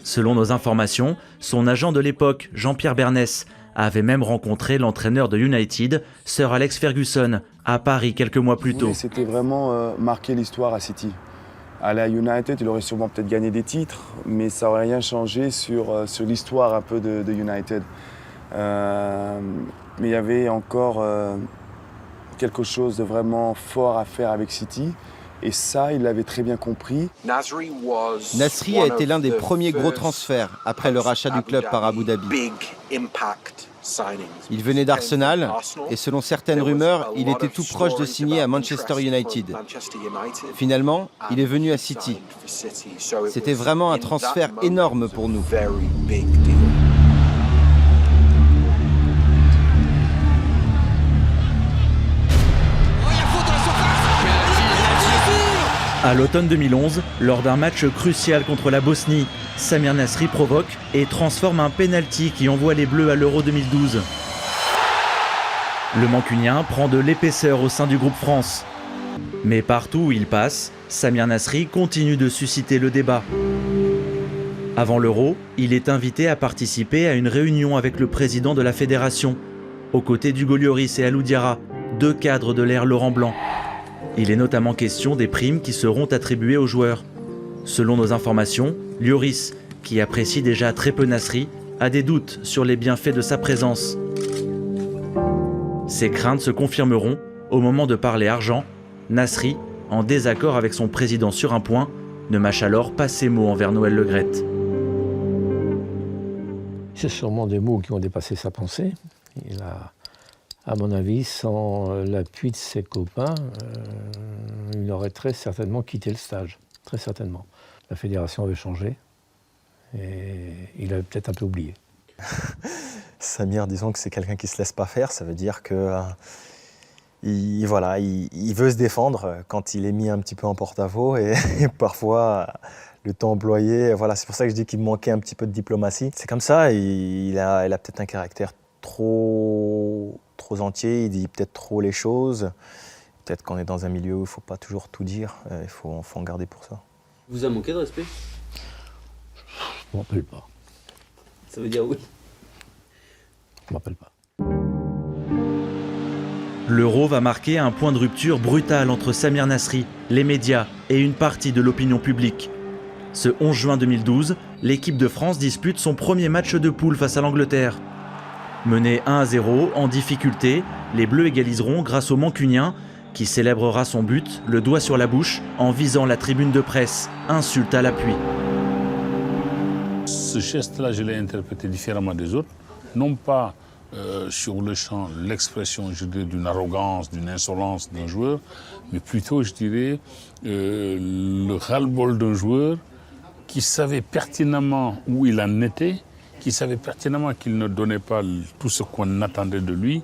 Selon nos informations, son agent de l'époque, Jean-Pierre Bernès, avait même rencontré l'entraîneur de United, Sir Alex Ferguson, à Paris quelques mois plus tôt. C'était vraiment marquer l'histoire à City. Aller à United, il aurait sûrement peut-être gagné des titres, mais ça n'aurait rien changé sur l'histoire un peu de United. Mais il y avait encore quelque chose de vraiment fort à faire avec City. Et ça, il l'avait très bien compris. Nasri a été l'un des premiers gros transferts après le rachat du club par Abu Dhabi. Il venait d'Arsenal et selon certaines rumeurs, il était tout proche de signer à Manchester United. Finalement, il est venu à City. C'était vraiment un transfert énorme pour nous. À l'automne 2011, lors d'un match crucial contre la Bosnie, Samir Nasri provoque et transforme un penalty qui envoie les Bleus à l'Euro 2012. Le Mancunien prend de l'épaisseur au sein du groupe France. Mais partout où il passe, Samir Nasri continue de susciter le débat. Avant l'Euro, il est invité à participer à une réunion avec le président de la fédération, aux côtés d'Hugo Lloris et Alou Diarra, deux cadres de l'ère Laurent Blanc. Il est notamment question des primes qui seront attribuées aux joueurs. Selon nos informations, Lloris, qui apprécie déjà très peu Nasri, a des doutes sur les bienfaits de sa présence. Ces craintes se confirmeront au moment de parler argent. Nasri, en désaccord avec son président sur un point, ne mâche alors pas ses mots envers Noël Le Graët. C'est sûrement des mots qui ont dépassé sa pensée. Il a... À mon avis, sans l'appui de ses copains, il aurait très certainement quitté le stage. Très certainement. La fédération avait changé et il avait peut-être un peu oublié. Samir, disons que c'est quelqu'un qui ne se laisse pas faire. Ça veut dire que il veut se défendre quand il est mis un petit peu en porte-à-faux et parfois le temps employé. Voilà, c'est pour ça que je dis qu'il manquait un petit peu de diplomatie. C'est comme ça, il a peut-être un caractère trop entier, il dit peut-être trop les choses. Peut-être qu'on est dans un milieu où il ne faut pas toujours tout dire, il faut en garder pour ça. Vous a manqué de respect? Je ne m'en rappelle pas. Ça veut dire oui? Je ne m'en rappelle pas. L'Euro va marquer un point de rupture brutal entre Samir Nasri, les médias et une partie de l'opinion publique. Ce 11 juin 2012, l'équipe de France dispute son premier match de poule face à l'Angleterre. Menés 1-0, en difficulté, les Bleus égaliseront grâce au Mancunien, qui célébrera son but, le doigt sur la bouche, en visant la tribune de presse. Insulte à l'appui. Ce geste-là, je l'ai interprété différemment des autres. Non pas sur le champ, l'expression, je dirais, d'une arrogance, d'une insolence d'un joueur, mais plutôt, je dirais, le ras-le-bol d'un joueur qui savait pertinemment où il en était, qui savait pertinemment qu'il ne donnait pas tout ce qu'on attendait de lui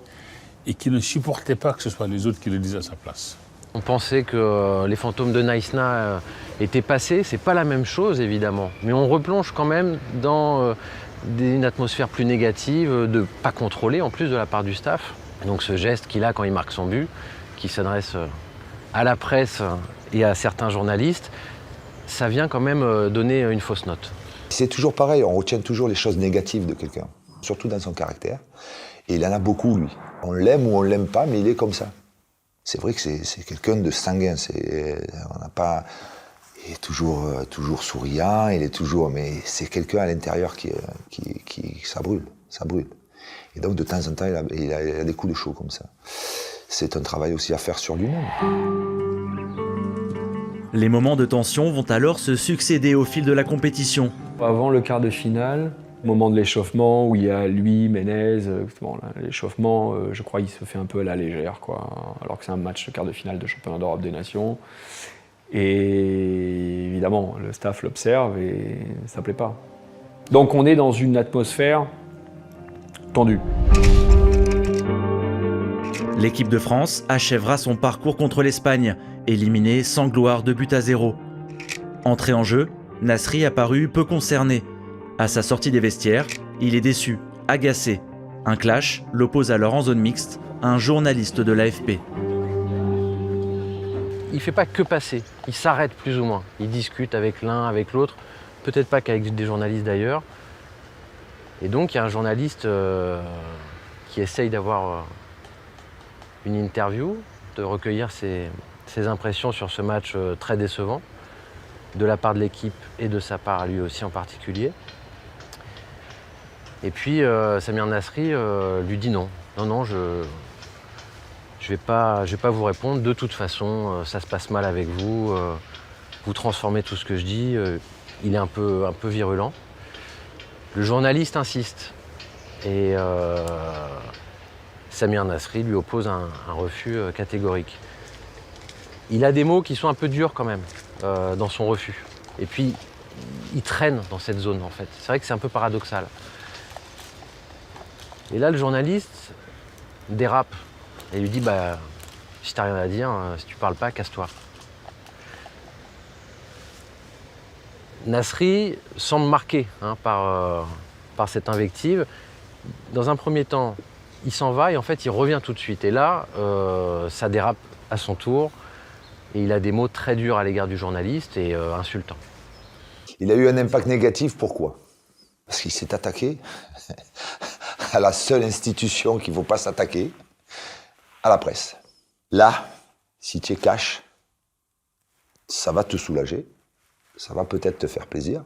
et qui ne supportait pas que ce soit les autres qui le disent à sa place. On pensait que les fantômes de Naïsna étaient passés, c'est pas la même chose évidemment, mais on replonge quand même dans une atmosphère plus négative, de pas contrôler en plus de la part du staff. Donc ce geste qu'il a quand il marque son but, qui s'adresse à la presse et à certains journalistes, ça vient quand même donner une fausse note. C'est toujours pareil, on retient toujours les choses négatives de quelqu'un, surtout dans son caractère. Et il en a beaucoup, lui. On l'aime ou on l'aime pas, mais il est comme ça. C'est vrai que c'est quelqu'un de sanguin. On n'a pas... Il est toujours souriant, il est toujours... Mais c'est quelqu'un à l'intérieur qui ça brûle, ça brûle. Et donc, de temps en temps, il a des coups de chaud comme ça. C'est un travail aussi à faire sur lui-même. Les moments de tension vont alors se succéder au fil de la compétition. Avant le quart de finale, moment de l'échauffement où il y a lui, Menez, l'échauffement, je crois qu'il se fait un peu à la légère, quoi, alors que c'est un match de quart de finale de championnat d'Europe des Nations. Et évidemment, le staff l'observe et ça ne plaît pas. Donc on est dans une atmosphère tendue. L'équipe de France achèvera son parcours contre l'Espagne, éliminée sans gloire de but à 0. Entré en jeu, Nasri a paru peu concerné. À sa sortie des vestiaires, il est déçu, agacé. Un clash l'oppose alors en zone mixte à un journaliste de l'AFP. Il ne fait pas que passer, il s'arrête plus ou moins. Il discute avec l'un, avec l'autre, peut-être pas qu'avec des journalistes d'ailleurs. Et donc il y a un journaliste qui essaye d'avoir une interview, de recueillir ses impressions sur ce match très décevant, de la part de l'équipe et de sa part à lui aussi en particulier. Et puis Samir Nasri lui dit non. Non, je vais pas vous répondre. De toute façon, ça se passe mal avec vous. Vous transformez tout ce que je dis. Il est un peu virulent. Le journaliste insiste. Et Samir Nasri lui oppose un refus catégorique. Il a des mots qui sont un peu durs quand même dans son refus. Et puis, il traîne dans cette zone en fait. C'est vrai que c'est un peu paradoxal. Et là, le journaliste dérape et lui dit bah, si t'as rien à dire, si tu parles pas, casse-toi. Nasri semble marqué par cette invective. Dans un premier temps, il s'en va et en fait, il revient tout de suite. Et là, ça dérape à son tour. Et il a des mots très durs à l'égard du journaliste et insultants. Il a eu un impact négatif, pourquoi? Parce qu'il s'est attaqué à la seule institution qu'il ne faut pas s'attaquer, à la presse. Là, si tu es cash, ça va te soulager, ça va peut-être te faire plaisir,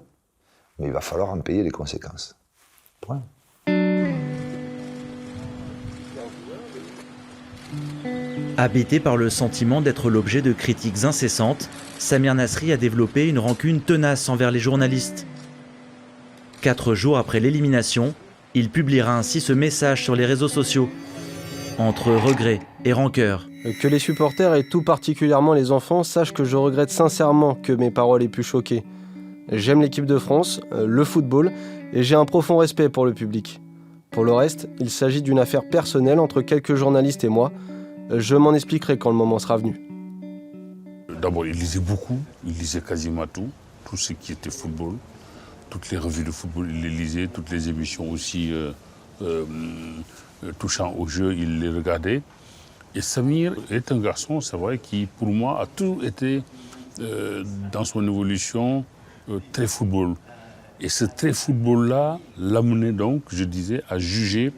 mais il va falloir en payer les conséquences. Point. Habité par le sentiment d'être l'objet de critiques incessantes, Samir Nasri a développé une rancune tenace envers les journalistes. 4 jours après l'élimination, il publiera ainsi ce message sur les réseaux sociaux. Entre regret et rancœur. Que les supporters et tout particulièrement les enfants sachent que je regrette sincèrement que mes paroles aient pu choquer. J'aime l'équipe de France, le football, et j'ai un profond respect pour le public. Pour le reste, il s'agit d'une affaire personnelle entre quelques journalistes et moi. Je m'en expliquerai quand le moment sera venu. D'abord, il lisait beaucoup, il lisait quasiment tout ce qui était football. Toutes les revues de football, il les lisait, toutes les émissions aussi touchant au jeu, il les regardait. Et Samir est un garçon, c'est vrai, qui, pour moi, a toujours été, dans son évolution, très football. Et ce très football-là l'amenait donc, je disais, à juger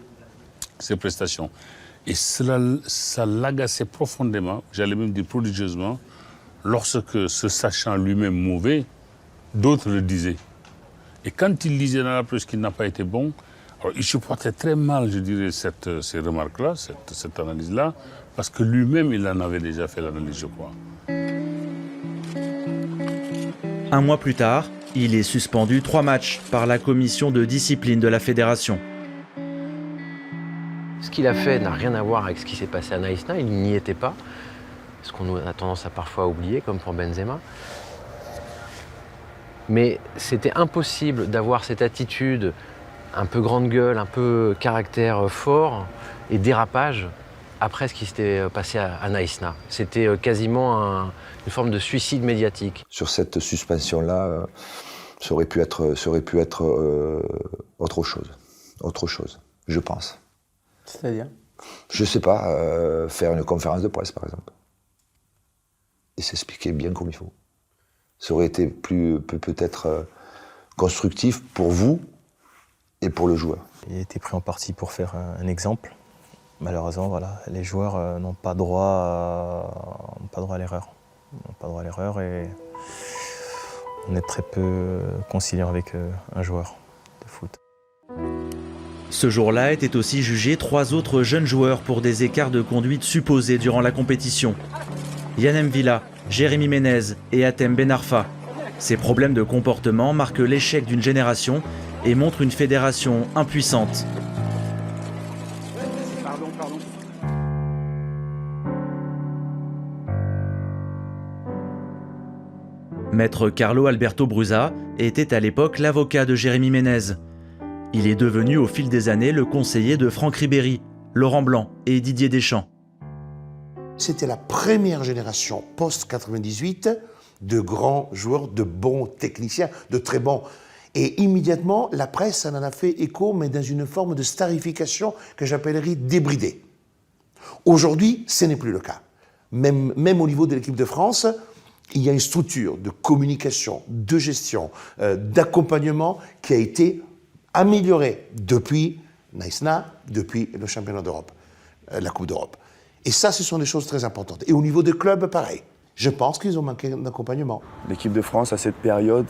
ses prestations. Et ça l'agaçait profondément, j'allais même dire prodigieusement, lorsque, se sachant lui-même mauvais, d'autres le disaient. Et quand il disait dans la presse qu'il n'a pas été bon, alors il supportait très mal, je dirais, ces remarques-là, cette analyse-là, parce que lui-même, il en avait déjà fait l'analyse, je crois. 1 mois plus tard, il est suspendu 3 matchs par la commission de discipline de la fédération. Ce qu'il a fait n'a rien à voir avec ce qui s'est passé à Naïsna, il n'y était pas, ce qu'on a tendance à parfois oublier, comme pour Benzema. Mais c'était impossible d'avoir cette attitude un peu grande gueule, un peu caractère fort et dérapage après ce qui s'était passé à Naïsna. C'était quasiment une forme de suicide médiatique. Sur cette suspension-là, ça aurait pu être autre chose, je pense. C'est-à-dire? Je sais pas, faire une conférence de presse, par exemple. Et s'expliquer bien comme il faut. Ça aurait été peut-être constructif pour vous et pour le joueur. Il a été pris en partie pour faire un exemple. Malheureusement, voilà, les joueurs n'ont pas droit à l'erreur. Ils n'ont pas droit à l'erreur et on est très peu conciliant avec un joueur de foot. Ce jour-là étaient aussi jugés 3 autres jeunes joueurs pour des écarts de conduite supposés durant la compétition. Yann M'Vila, Jérémy Ménez et Hatem Ben Arfa. Ces problèmes de comportement marquent l'échec d'une génération et montrent une fédération impuissante. Maître Carlo Alberto Brusa était à l'époque l'avocat de Jérémy Ménez. Il est devenu au fil des années le conseiller de Franck Ribéry, Laurent Blanc et Didier Deschamps. C'était la première génération post-98 de grands joueurs, de bons techniciens, de très bons. Et immédiatement, la presse en a fait écho, mais dans une forme de starification que j'appellerais débridée. Aujourd'hui, ce n'est plus le cas. Même au niveau de l'équipe de France, il y a une structure de communication, de gestion, d'accompagnement qui a été améliorée depuis Naïsna, depuis le championnat d'Europe, la Coupe d'Europe. Et ça, ce sont des choses très importantes. Et au niveau des clubs, pareil. Je pense qu'ils ont manqué d'accompagnement. L'équipe de France, à cette période,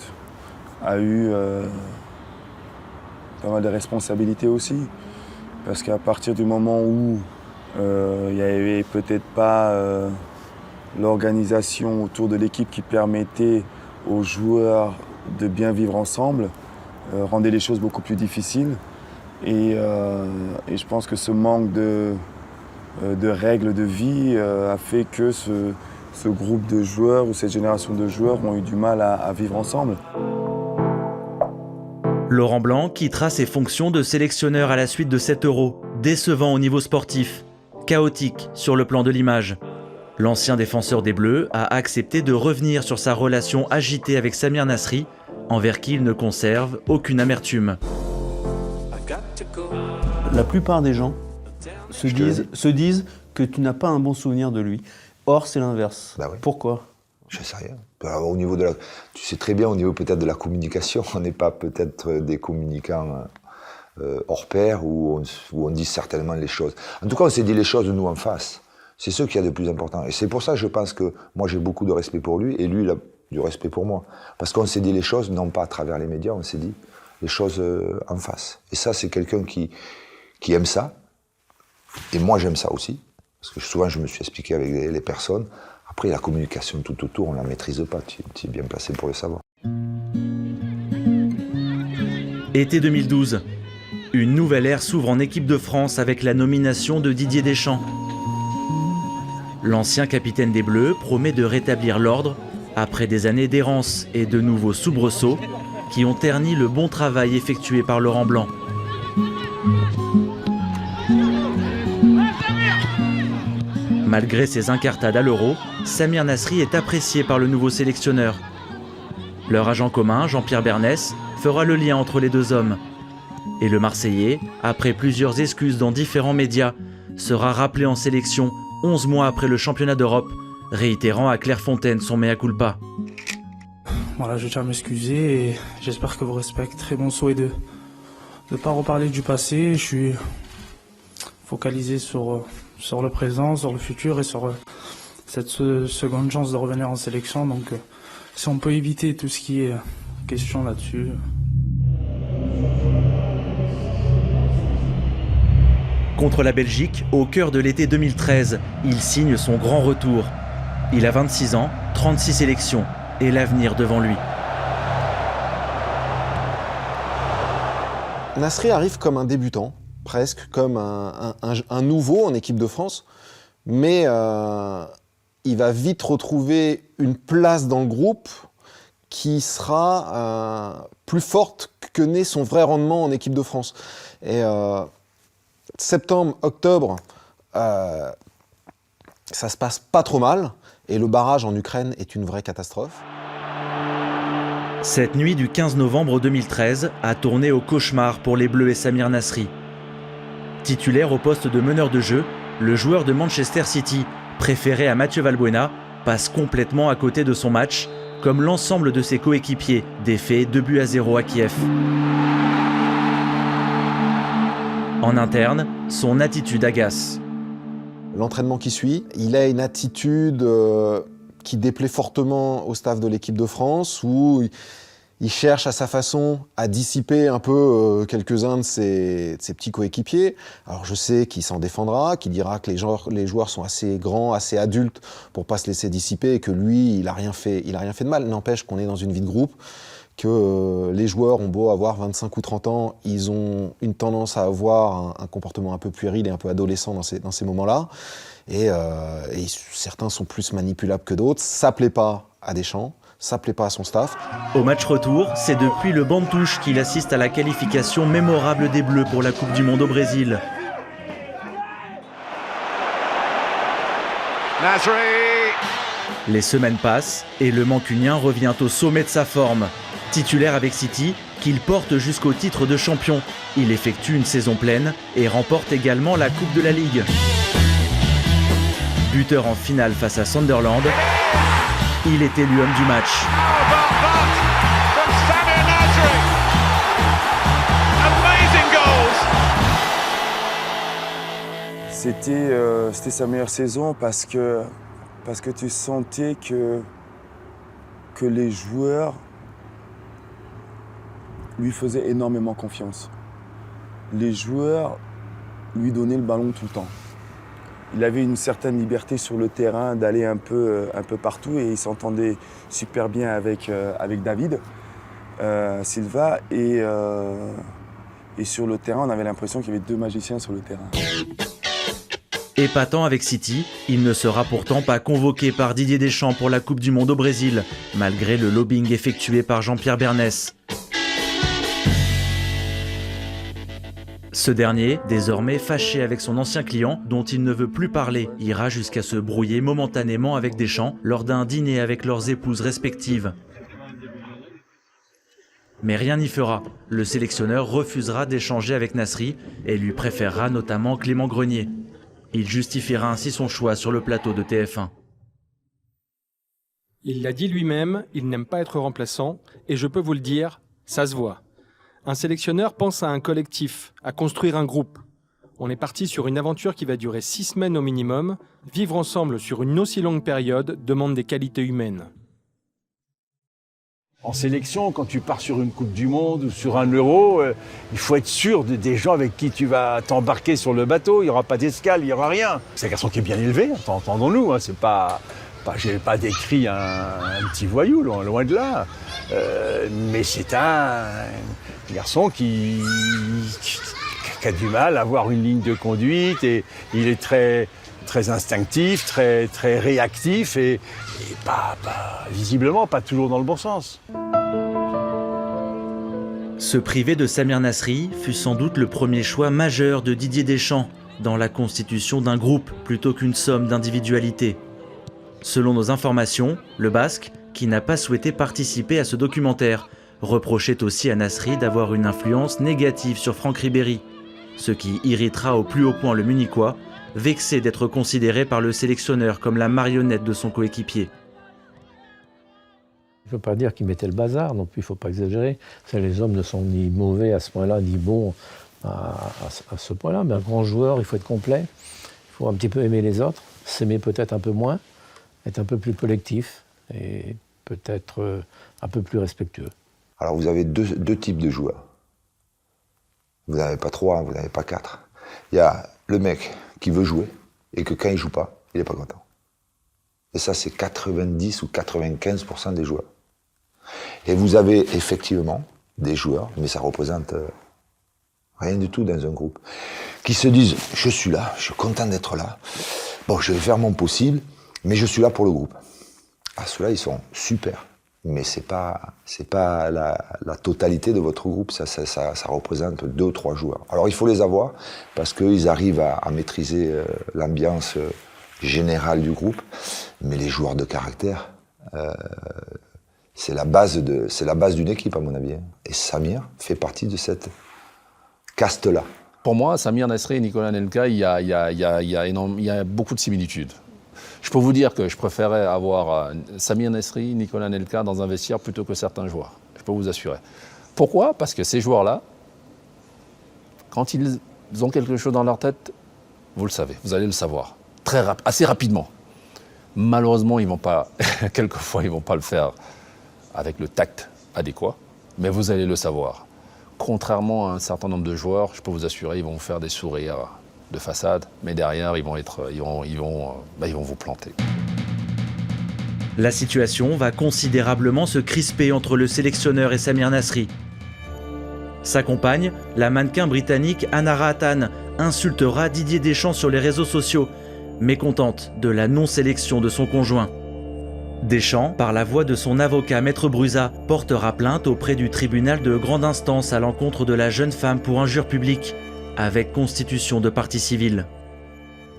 a eu pas mal de responsabilités aussi. Parce qu'à partir du moment où il n'y avait peut-être pas l'organisation autour de l'équipe qui permettait aux joueurs de bien vivre ensemble, rendait les choses beaucoup plus difficiles. Et je pense que ce manque de règles de vie a fait que ce groupe de joueurs ou cette génération de joueurs ont eu du mal à vivre ensemble. Laurent Blanc quittera ses fonctions de sélectionneur à la suite de cet Euro, décevant au niveau sportif, chaotique sur le plan de l'image. L'ancien défenseur des Bleus a accepté de revenir sur sa relation agitée avec Samir Nasri, envers qui il ne conserve aucune amertume. La plupart des gens se disent que tu n'as pas un bon souvenir de lui. Or, c'est l'inverse. Bah oui. Pourquoi? Je sais rien. Alors, au niveau tu sais très bien, au niveau peut-être de la communication, on n'est pas peut-être des communicants hors pair où on dit certainement les choses. En tout cas, on s'est dit les choses nous en face. C'est ce qu'il y a de plus important. Et c'est pour ça que je pense que moi j'ai beaucoup de respect pour lui et lui il a du respect pour moi. Parce qu'on s'est dit les choses non pas à travers les médias, on s'est dit les choses en face. Et ça, c'est quelqu'un qui aime ça. Et moi j'aime ça aussi. Parce que souvent je me suis expliqué avec les personnes. Après la communication tout autour, on ne la maîtrise pas. Tu es bien placé pour le savoir. Été 2012. Une nouvelle ère s'ouvre en équipe de France avec la nomination de Didier Deschamps. L'ancien capitaine des Bleus promet de rétablir l'ordre après des années d'errance et de nouveaux soubresauts qui ont terni le bon travail effectué par Laurent Blanc. Malgré ses incartades à l'Euro, Samir Nasri est apprécié par le nouveau sélectionneur. Leur agent commun, Jean-Pierre Bernès, fera le lien entre les deux hommes. Et le Marseillais, après plusieurs excuses dans différents médias, sera rappelé en sélection 11 mois après le championnat d'Europe, réitérant à Clairefontaine son mea culpa. Voilà, je tiens à m'excuser et j'espère que vous respecterez mon souhait de ne pas reparler du passé. Je suis focalisé sur le présent, sur le futur et sur cette seconde chance de revenir en sélection. Donc si on peut éviter tout ce qui est question là-dessus. Contre la Belgique, au cœur de l'été 2013, il signe son grand retour. Il a 26 ans, 36 sélections et l'avenir devant lui. Nasri arrive comme un débutant, presque comme un nouveau en équipe de France, mais il va vite retrouver une place dans le groupe qui sera plus forte que n'est son vrai rendement en équipe de France. Et septembre, octobre, ça se passe pas trop mal, et le barrage en Ukraine est une vraie catastrophe. Cette nuit du 15 novembre 2013 a tourné au cauchemar pour les Bleus et Samir Nasri. Titulaire au poste de meneur de jeu, le joueur de Manchester City, préféré à Mathieu Valbuena, passe complètement à côté de son match, comme l'ensemble de ses coéquipiers, défaits 2-0 à Kiev. En interne, son attitude agace. L'entraînement qui suit, il a une attitude qui déplaît fortement au staff de l'équipe de France, où il cherche à sa façon à dissiper un peu quelques-uns de ses petits coéquipiers. Alors je sais qu'il s'en défendra, qu'il dira que les joueurs sont assez grands, assez adultes pour pas se laisser dissiper et que lui, il a rien fait de mal. N'empêche qu'on est dans une vie de groupe, que les joueurs ont beau avoir 25 ou 30 ans, ils ont une tendance à avoir un comportement un peu puéril et un peu adolescent dans ces moments-là. Et certains sont plus manipulables que d'autres. Ça plaît pas à Deschamps, ça plaît pas à son staff. Au match retour, c'est depuis le banc de touche qu'il assiste à la qualification mémorable des Bleus pour la Coupe du Monde au Brésil. Nasri. Les semaines passent et le Mancunien revient au sommet de sa forme. Titulaire avec City, qu'il porte jusqu'au titre de champion. Il effectue une saison pleine et remporte également la Coupe de la Ligue. Buteur en finale face à Sunderland, il est élu homme du match. C'était sa meilleure saison parce que tu sentais que les joueurs lui faisaient énormément confiance. Les joueurs lui donnaient le ballon tout le temps. Il avait une certaine liberté sur le terrain d'aller un peu partout et il s'entendait super bien avec David Silva et sur le terrain on avait l'impression qu'il y avait deux magiciens sur le terrain. Épatant avec City, il ne sera pourtant pas convoqué par Didier Deschamps pour la Coupe du Monde au Brésil, malgré le lobbying effectué par Jean-Pierre Bernès. Ce dernier, désormais fâché avec son ancien client, dont il ne veut plus parler, ira jusqu'à se brouiller momentanément avec Deschamps lors d'un dîner avec leurs épouses respectives. Mais rien n'y fera. Le sélectionneur refusera d'échanger avec Nasri et lui préférera notamment Clément Grenier. Il justifiera ainsi son choix sur le plateau de TF1. Il l'a dit lui-même, il n'aime pas être remplaçant, et je peux vous le dire, ça se voit. Un sélectionneur pense à un collectif, à construire un groupe. On est parti sur une aventure qui va durer 6 semaines au minimum. Vivre ensemble sur une aussi longue période demande des qualités humaines. En sélection, quand tu pars sur une Coupe du Monde ou sur un Euro, il faut être sûr des gens avec qui tu vas t'embarquer sur le bateau. Il n'y aura pas d'escale, il n'y aura rien. C'est un garçon qui est bien élevé, entendons-nous. Hein, c'est pas, j'ai pas décrit un petit voyou, loin de là. Mais c'est un garçon qui a du mal à avoir une ligne de conduite et il est très instinctif, très réactif et visiblement pas toujours dans le bon sens. Se priver de Samir Nasri fut sans doute le premier choix majeur de Didier Deschamps dans la constitution d'un groupe plutôt qu'une somme d'individualités. Selon nos informations, le Basque, qui n'a pas souhaité participer à ce documentaire, reprochait aussi à Nasri d'avoir une influence négative sur Franck Ribéry, ce qui irritera au plus haut point le Munichois, vexé d'être considéré par le sélectionneur comme la marionnette de son coéquipier. Il ne faut pas dire qu'il mettait le bazar, non plus, il ne faut pas exagérer. Les hommes ne sont ni mauvais à ce point-là, ni bons à ce point-là, mais un grand joueur, il faut être complet, il faut un petit peu aimer les autres, s'aimer peut-être un peu moins, être un peu plus collectif et peut-être un peu plus respectueux. Alors vous avez deux types de joueurs. Vous n'avez pas 3, vous n'avez pas 4. Il y a le mec qui veut jouer et que quand il joue pas, il n'est pas content. Et ça, c'est 90 ou 95% des joueurs. Et vous avez effectivement des joueurs, mais ça représente rien du tout dans un groupe, qui se disent « je suis là, je suis content d'être là, bon, je vais faire mon possible, mais je suis là pour le groupe ». Ah, ceux-là, ils sont super. Mais c'est pas la totalité de votre groupe, ça représente 2 ou 3 joueurs. Alors il faut les avoir, parce qu'ils arrivent à maîtriser l'ambiance général du groupe. Mais les joueurs de caractère, c'est la base d'une équipe, à mon avis. Et Samir fait partie de cette caste-là. Pour moi, Samir Nasri et Nicolas Anelka, il y a beaucoup de similitudes. Je peux vous dire que je préférais avoir Samir Nasri, Nicolas Anelka dans un vestiaire plutôt que certains joueurs. Je peux vous assurer. Pourquoi ? Parce que ces joueurs-là, quand ils ont quelque chose dans leur tête, vous le savez, vous allez le savoir, assez rapidement. Malheureusement, ils vont pas, quelquefois, ils ne vont pas le faire avec le tact adéquat, mais vous allez le savoir. Contrairement à un certain nombre de joueurs, je peux vous assurer, ils vont vous faire des sourires de façade, mais derrière, ils vont vous planter. La situation va considérablement se crisper entre le sélectionneur et Samir Nasri. Sa compagne, la mannequin britannique Anara Attan, insultera Didier Deschamps sur les réseaux sociaux, mécontente de la non-sélection de son conjoint. Deschamps, par la voix de son avocat Maître Brusa, portera plainte auprès du tribunal de grande instance à l'encontre de la jeune femme pour injure publique, avec constitution de partie civile.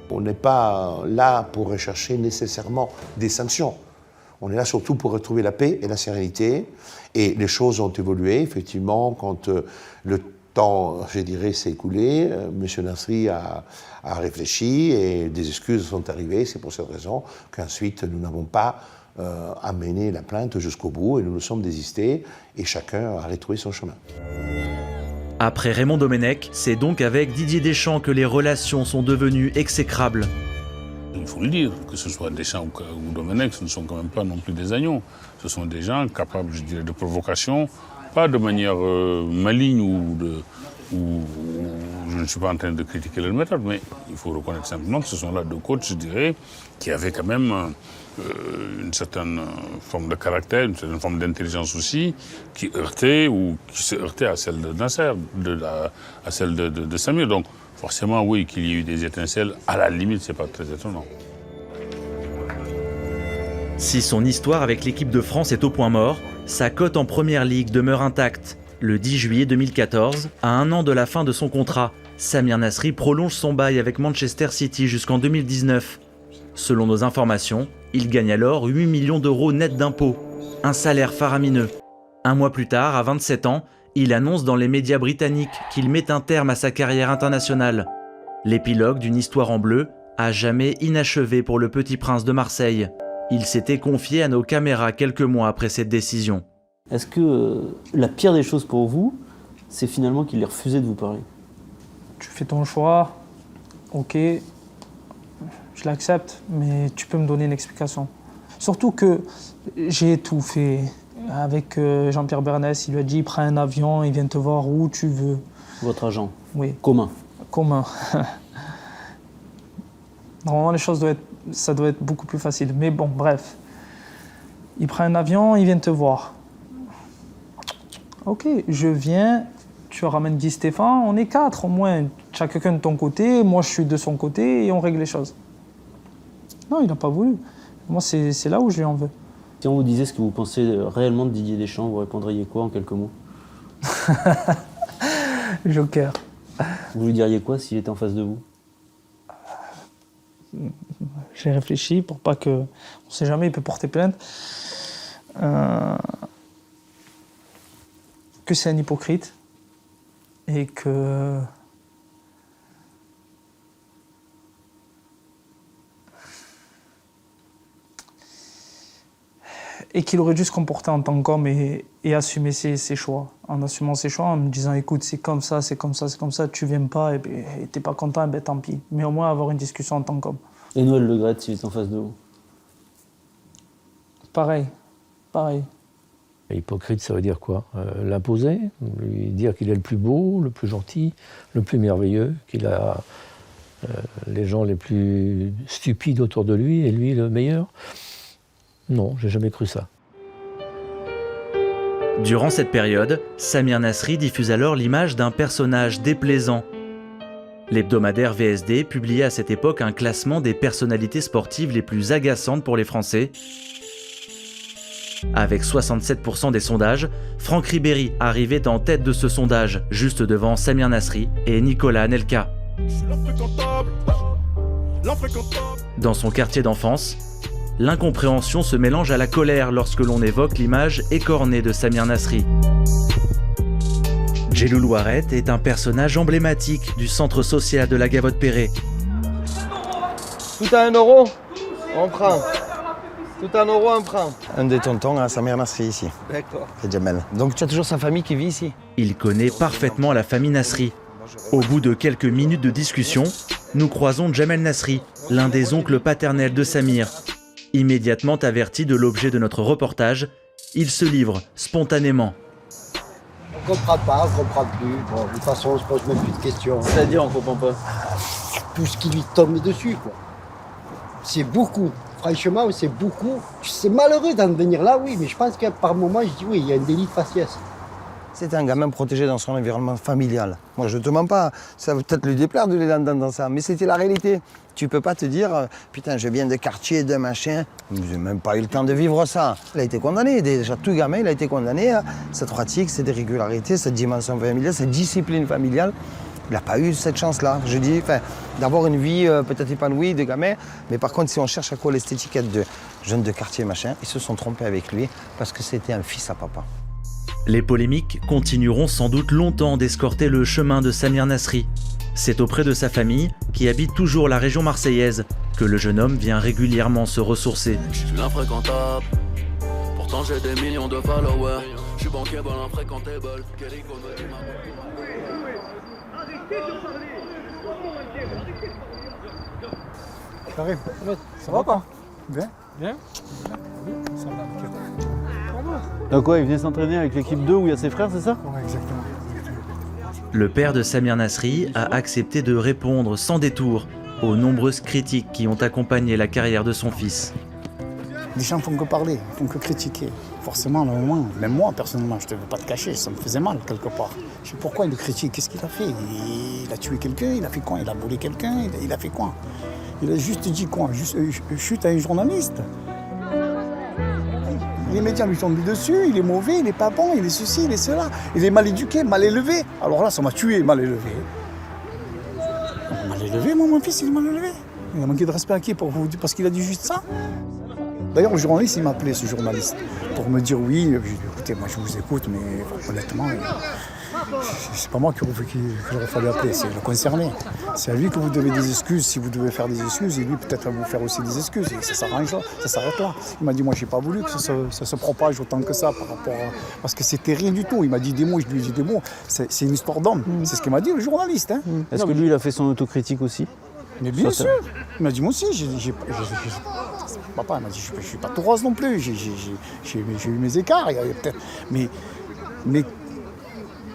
On n'est pas là pour rechercher nécessairement des sanctions. On est là surtout pour retrouver la paix et la sérénité. Et les choses ont évolué, effectivement, quand le temps, je dirais, s'est écoulé. M. Nasri a réfléchi et des excuses sont arrivées. C'est pour cette raison qu'ensuite, nous n'avons pas amené la plainte jusqu'au bout et nous nous sommes désistés et chacun a retrouvé son chemin. Après Raymond Domenech, c'est donc avec Didier Deschamps que les relations sont devenues exécrables. Il faut le dire, que ce soit Deschamps ou Domenech, ce ne sont quand même pas non plus des agneaux. Ce sont des gens capables, je dirais, de provocation, pas de manière maligne ou je ne suis pas en train de critiquer leur méthode, mais il faut reconnaître simplement que ce sont là deux coachs, je dirais, qui avaient quand même une certaine forme de caractère, une certaine forme d'intelligence aussi, qui se heurtait à celle de Nasser, à celle de Samir. Donc forcément, oui, qu'il y ait eu des étincelles, à la limite, c'est pas très étonnant. Si son histoire avec l'équipe de France est au point mort, sa cote en Première Ligue demeure intacte. Le 10 juillet 2014, à 1 an de la fin de son contrat, Samir Nasri prolonge son bail avec Manchester City jusqu'en 2019. Selon nos informations, il gagne alors 8 millions d'euros net d'impôts, un salaire faramineux. Un mois plus tard, à 27 ans, il annonce dans les médias britanniques qu'il met un terme à sa carrière internationale. L'épilogue d'une histoire en bleu, à jamais inachevé pour le petit prince de Marseille. Il s'était confié à nos caméras quelques mois après cette décision. Est-ce que la pire des choses pour vous, c'est finalement qu'il ait refusé de vous parler ? Tu fais ton choix, ok, je l'accepte, mais tu peux me donner une explication. Surtout que j'ai tout fait. Avec Jean-Pierre Bernès, il lui a dit, prends un avion, il vient te voir où tu veux. Votre agent ? Oui. Commun ? Commun. Normalement, les choses doivent être beaucoup plus facile. Mais bon, bref. Il prend un avion, il vient te voir. Ok, je viens, tu ramènes Guy Stéphane, on est 4 au moins. Chacun de ton côté, moi je suis de son côté et on règle les choses. Non, il n'a pas voulu. Moi, c'est là où je lui en veux. Si on vous disait ce que vous pensez réellement de Didier Deschamps, vous répondriez quoi en quelques mots ? Joker. Vous lui diriez quoi s'il était en face de vous ? J'ai réfléchi pour pas que... On ne sait jamais, il peut porter plainte. Que c'est un hypocrite et que... Et qu'il aurait dû se comporter en tant qu'homme et assumer ses choix. En assumant ses choix, en me disant, écoute, c'est comme ça, c'est comme ça, c'est comme ça, tu viens pas et t'es pas content, et ben tant pis. Mais au moins avoir une discussion en tant qu'homme. Et Noël Le Graët, s'il est en face de vous ? Pareil. Hypocrite, ça veut dire quoi ? L'imposer, lui dire qu'il est le plus beau, le plus gentil, le plus merveilleux, qu'il a les gens les plus stupides autour de lui et lui le meilleur. Non, j'ai jamais cru ça. Durant cette période, Samir Nasri diffuse alors l'image d'un personnage déplaisant. L'hebdomadaire VSD publiait à cette époque un classement des personnalités sportives les plus agaçantes pour les Français. Avec 67% des sondages, Franck Ribéry arrivait en tête de ce sondage, juste devant Samir Nasri et Nicolas Anelka. L'infréquentable Dans son quartier d'enfance, l'incompréhension se mélange à la colère lorsque l'on évoque l'image écornée de Samir Nasri. Djeloul Ouaret est un personnage emblématique du centre social de la Gavotte-Perret. Tout à 1 euro, on prend. Tout à 1 euro, on prend. Un des tontons à Samir Nasri ici. D'accord. C'est Jamel. Donc tu as toujours sa famille qui vit ici? Il connaît parfaitement la famille Nasri. Au bout de quelques minutes de discussion, nous croisons Jamel Nasri, l'un des oncles paternels de Samir. Immédiatement averti de l'objet de notre reportage, il se livre spontanément. On ne comprend pas, on ne comprend plus. Bon, de toute façon, on ne se pose même plus de questions. C'est-à-dire, on ne comprend pas. Tout ce qui lui tombe dessus, quoi. C'est beaucoup. Franchement, c'est beaucoup. C'est malheureux d'en venir là, oui, mais je pense que par moment, je dis oui, il y a un délit de faciès. C'est un gamin protégé dans son environnement familial. Moi, je te mens pas. Ça va peut-être lui déplaire de l'entendre dans ça, mais c'était la réalité. Tu peux pas te dire, putain, je viens de quartier, de machin. J'ai même pas eu le temps de vivre ça. Il a été condamné. Déjà, tout gamin, il a été condamné à cette pratique, cette irrégularité, cette dimension familiale, cette discipline familiale. Il n'a pas eu cette chance-là. Je dis, d'avoir une vie peut-être épanouie de gamin, mais par contre, si on cherche à quoi l'étiquette de jeune de quartier, machin, ils se sont trompés avec lui parce que c'était un fils à papa. Les polémiques continueront sans doute longtemps d'escorter le chemin de Samir Nasri. C'est auprès de sa famille, qui habite toujours la région marseillaise, que le jeune homme vient régulièrement se ressourcer. Je suis l'infréquentable, pourtant j'ai des millions de followers. Je suis bankable, infréquentable. J'arrive. Ça va pas? Bien. Bien. Donc quoi, il vient s'entraîner avec l'équipe 2 où il y a ses frères, c'est ça? Ouais, exactement. Le père de Samir Nasri a accepté de répondre sans détour aux nombreuses critiques qui ont accompagné la carrière de son fils. Les gens ne font que parler, ne font que critiquer. Forcément, à un moment, même moi, personnellement, je ne veux pas te cacher, ça me faisait mal quelque part. Je sais pourquoi il le critique, qu'est-ce qu'il a fait? Il a tué quelqu'un, il a fait quoi? Il a volé quelqu'un, il a fait quoi? Il a juste dit quoi? Juste chute à un journaliste. Les médias lui tombent dessus, il est mauvais, il n'est pas bon, il est ceci, il est cela. Il est mal éduqué, mal élevé. Alors là, ça m'a tué, mal élevé. Mal élevé, moi, mon fils, il est mal élevé. Il a manqué de respect à qui parce qu'il a dit juste ça? D'ailleurs, le journaliste, il m'a appelé, ce journaliste, pour me dire oui, écoutez, moi je vous écoute, mais honnêtement, c'est pas moi qu'il aurait fallu appeler, c'est le concerné. C'est à lui que vous devez des excuses, si vous devez faire des excuses, et lui peut-être va vous faire aussi des excuses, et ça s'arrange là, ça s'arrête là. Il m'a dit, moi j'ai pas voulu que ça se propage autant que ça par rapport à... Parce que c'était rien du tout, il m'a dit des mots, je lui ai dit des mots, c'est une histoire d'homme, c'est ce qu'il m'a dit le journaliste. Hein. Est-ce que lui il a fait son autocritique aussi? Mais bien sûr, il m'a dit moi aussi, papa m'a dit je suis pas tout rose non plus, j'ai eu mes écarts, il y a peut-être, mais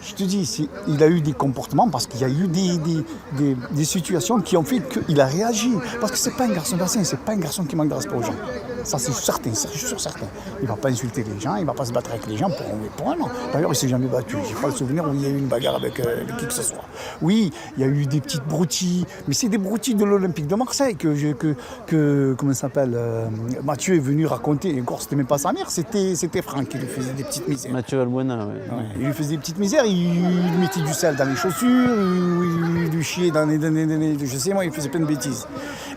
je te dis, il a eu des comportements parce qu'il y a eu des situations qui ont fait qu'il a réagi. Parce que c'est pas un garçon bassin, c'est pas un garçon qui manque de respect aux gens. Ça c'est certain, c'est sûr certain. Il va pas insulter les gens, il va pas se battre avec les gens pour un an. D'ailleurs, il s'est jamais battu. J'ai pas le souvenir où il y a eu une bagarre avec qui que ce soit. Oui, il y a eu des petites broutilles, mais c'est des broutilles de l'Olympique de Marseille que comment ça s'appelle, Mathieu est venu raconter. Et encore, c'était même pas Samir, c'était Franck qui lui faisait des petites misères. Mathieu Valbuena, oui. Ouais, il lui faisait des petites misères, il mettait du sel dans les chaussures, il lui chiait dans les je sais moi, il faisait plein de bêtises.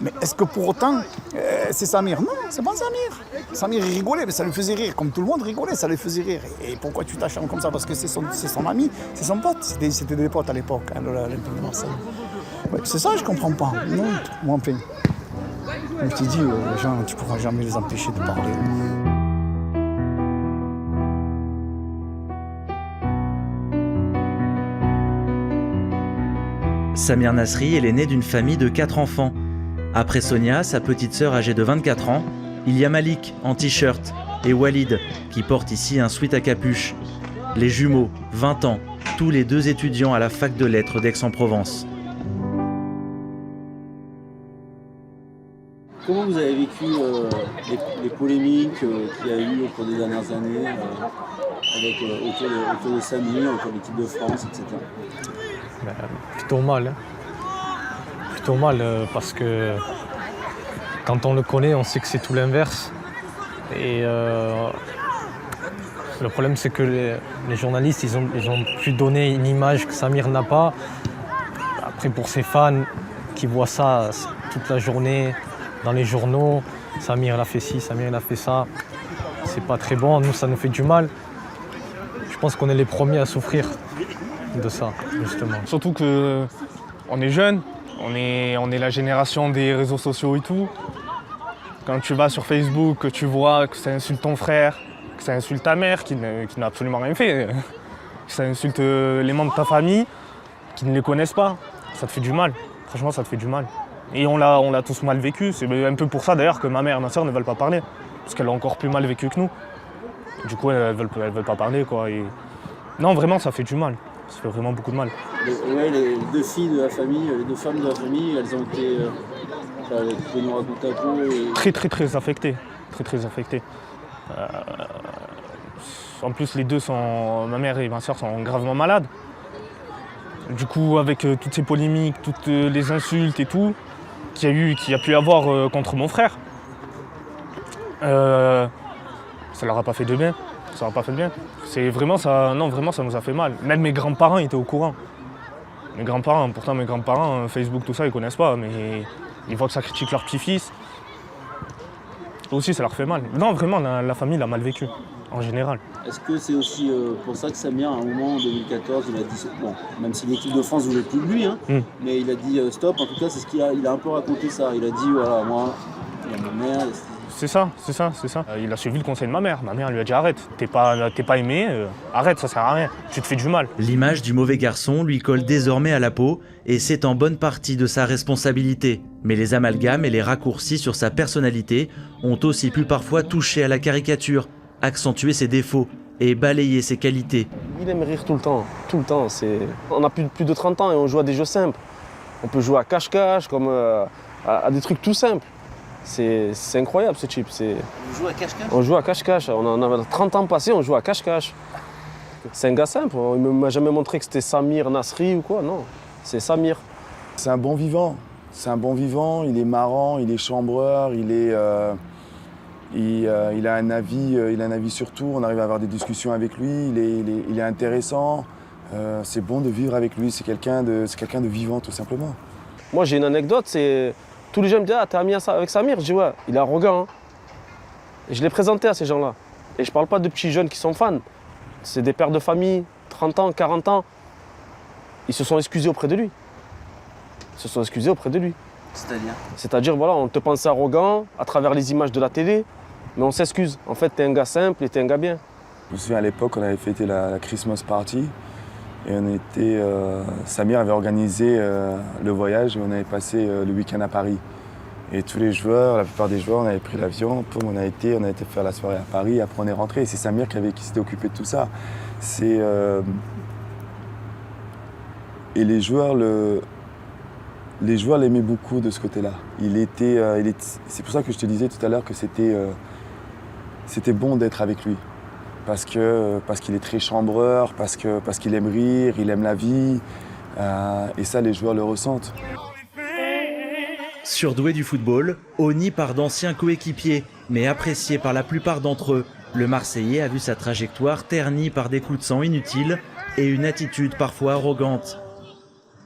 Mais est-ce que pour autant, c'est Samir? Non, c'est pas Samir. Samir, il rigolait, mais ça lui faisait rire. Comme tout le monde rigolait, ça lui faisait rire. Et pourquoi tu t'acharnes comme ça? Parce que c'est son ami, c'est son pote. C'était des potes à l'époque, à l'Olympique de Marseille. Ouais, c'est ça, je comprends pas. Non, moi, enfin, comme je t'ai dit, les gens, tu pourras jamais les empêcher de parler. Samir Nasri est l'aîné d'une famille de 4 enfants. Après Sonia, sa petite sœur âgée de 24 ans, il y a Malik en t-shirt et Walid qui porte ici un sweat à capuche. Les jumeaux, 20 ans, tous les deux étudiants à la fac de lettres d'Aix-en-Provence. Comment vous avez vécu les polémiques qu'il y a eu au cours des dernières années autour de Samir, autour de l'équipe de France, etc. Plutôt mal. Hein. Plutôt mal parce que quand on le connaît, on sait que c'est tout l'inverse. Et le problème, c'est que les journalistes, ils ont pu donner une image que Samir n'a pas. Après, pour ses fans qui voient ça toute la journée, dans les journaux, Samir il a fait ci, Samir il a fait ça. C'est pas très bon, nous ça nous fait du mal. Je pense qu'on est les premiers à souffrir de ça, justement. Surtout que on est jeunes, on est la génération des réseaux sociaux et tout. Quand tu vas sur Facebook, que tu vois que ça insulte ton frère, que ça insulte ta mère qui n'a absolument rien fait, que ça insulte les membres de ta famille qui ne les connaissent pas, ça te fait du mal. Franchement, ça te fait du mal. Et on l'a tous mal vécu. C'est un peu pour ça d'ailleurs que ma mère et ma soeur ne veulent pas parler. Parce qu'elles l'ont encore plus mal vécu que nous. Du coup, elles veulent pas parler, quoi. Et... Non, vraiment, ça fait du mal. Ça fait vraiment beaucoup de mal. Les 2 filles de la famille, les 2 femmes de la famille, elles ont été... tu peux nous raconter un peu Très affectées. Très affectées. En plus, les deux sont... Ma mère et ma soeur sont gravement malades. Du coup, avec toutes ces polémiques, toutes les insultes et tout, qu'il y a pu y avoir contre mon frère, ça leur a pas fait de bien. Ça leur a pas fait de bien. C'est vraiment ça. Non, vraiment, ça nous a fait mal. Même mes grands-parents étaient au courant. Mes grands-parents, pourtant mes grands-parents, Facebook, tout ça, ils connaissent pas, mais ils voient que ça critique leur petit-fils. Aussi, ça leur fait mal. Non, vraiment, la famille l'a mal vécu, en général. Est-ce que c'est aussi pour ça que Samir, à un moment, en 2014, il a dit, bon, même si l'équipe de France voulait plus de lui, hein, mais il a dit stop, en tout cas, c'est ce qu'il a un peu raconté ça. Il a dit, voilà, moi, il y a ma mère... C'est ça. Il a suivi le conseil de ma mère. Ma mère lui a dit arrête, t'es pas aimé, arrête, ça sert à rien, tu te fais du mal. L'image du mauvais garçon lui colle désormais à la peau et c'est en bonne partie de sa responsabilité. Mais les amalgames et les raccourcis sur sa personnalité ont aussi pu parfois toucher à la caricature, accentuer ses défauts et balayer ses qualités. Il aime rire tout le temps. On a plus de 30 ans et on joue à des jeux simples. On peut jouer à cache-cache, comme à des trucs tout simples. C'est incroyable ce type. On joue à cache-cache ? On joue à cache-cache. On a 30 ans passés, on joue à cache-cache. C'est un gars simple. Il ne m'a jamais montré que c'était Samir Nasri ou quoi. Non, c'est Samir. C'est un bon vivant. Il est marrant, il est chambreur, il a un avis sur tout. On arrive à avoir des discussions avec lui. Il est intéressant. C'est bon de vivre avec lui. C'est quelqu'un de vivant, tout simplement. Moi, j'ai une anecdote. C'est tous les gens me disent ah, t'es ami avec Samir. Je dis ouais, il est arrogant. Hein. Et je l'ai présenté à ces gens-là. Et je parle pas de petits jeunes qui sont fans. C'est des pères de famille, 30 ans, 40 ans. Ils se sont excusés auprès de lui. C'est-à-dire ? C'est-à-dire, voilà, on te pense arrogant à travers les images de la télé, mais on s'excuse. En fait, t'es un gars simple et t'es un gars bien. Je me souviens à l'époque, on avait fêté la Christmas party. Et Samir avait organisé le voyage et on avait passé le week-end à Paris. Et tous les joueurs, la plupart des joueurs, on avait pris l'avion, on a été faire la soirée à Paris, après on est rentré. Et c'est Samir qui s'était occupé de tout ça. Et les joueurs l'aimaient beaucoup de ce côté-là. C'est pour ça que je te disais tout à l'heure que c'était bon d'être avec lui. Parce qu'il est très chambreur, parce qu'il aime rire, il aime la vie. Et ça, les joueurs le ressentent. Surdoué du football, honni par d'anciens coéquipiers, mais apprécié par la plupart d'entre eux, le Marseillais a vu sa trajectoire ternie par des coups de sang inutiles et une attitude parfois arrogante.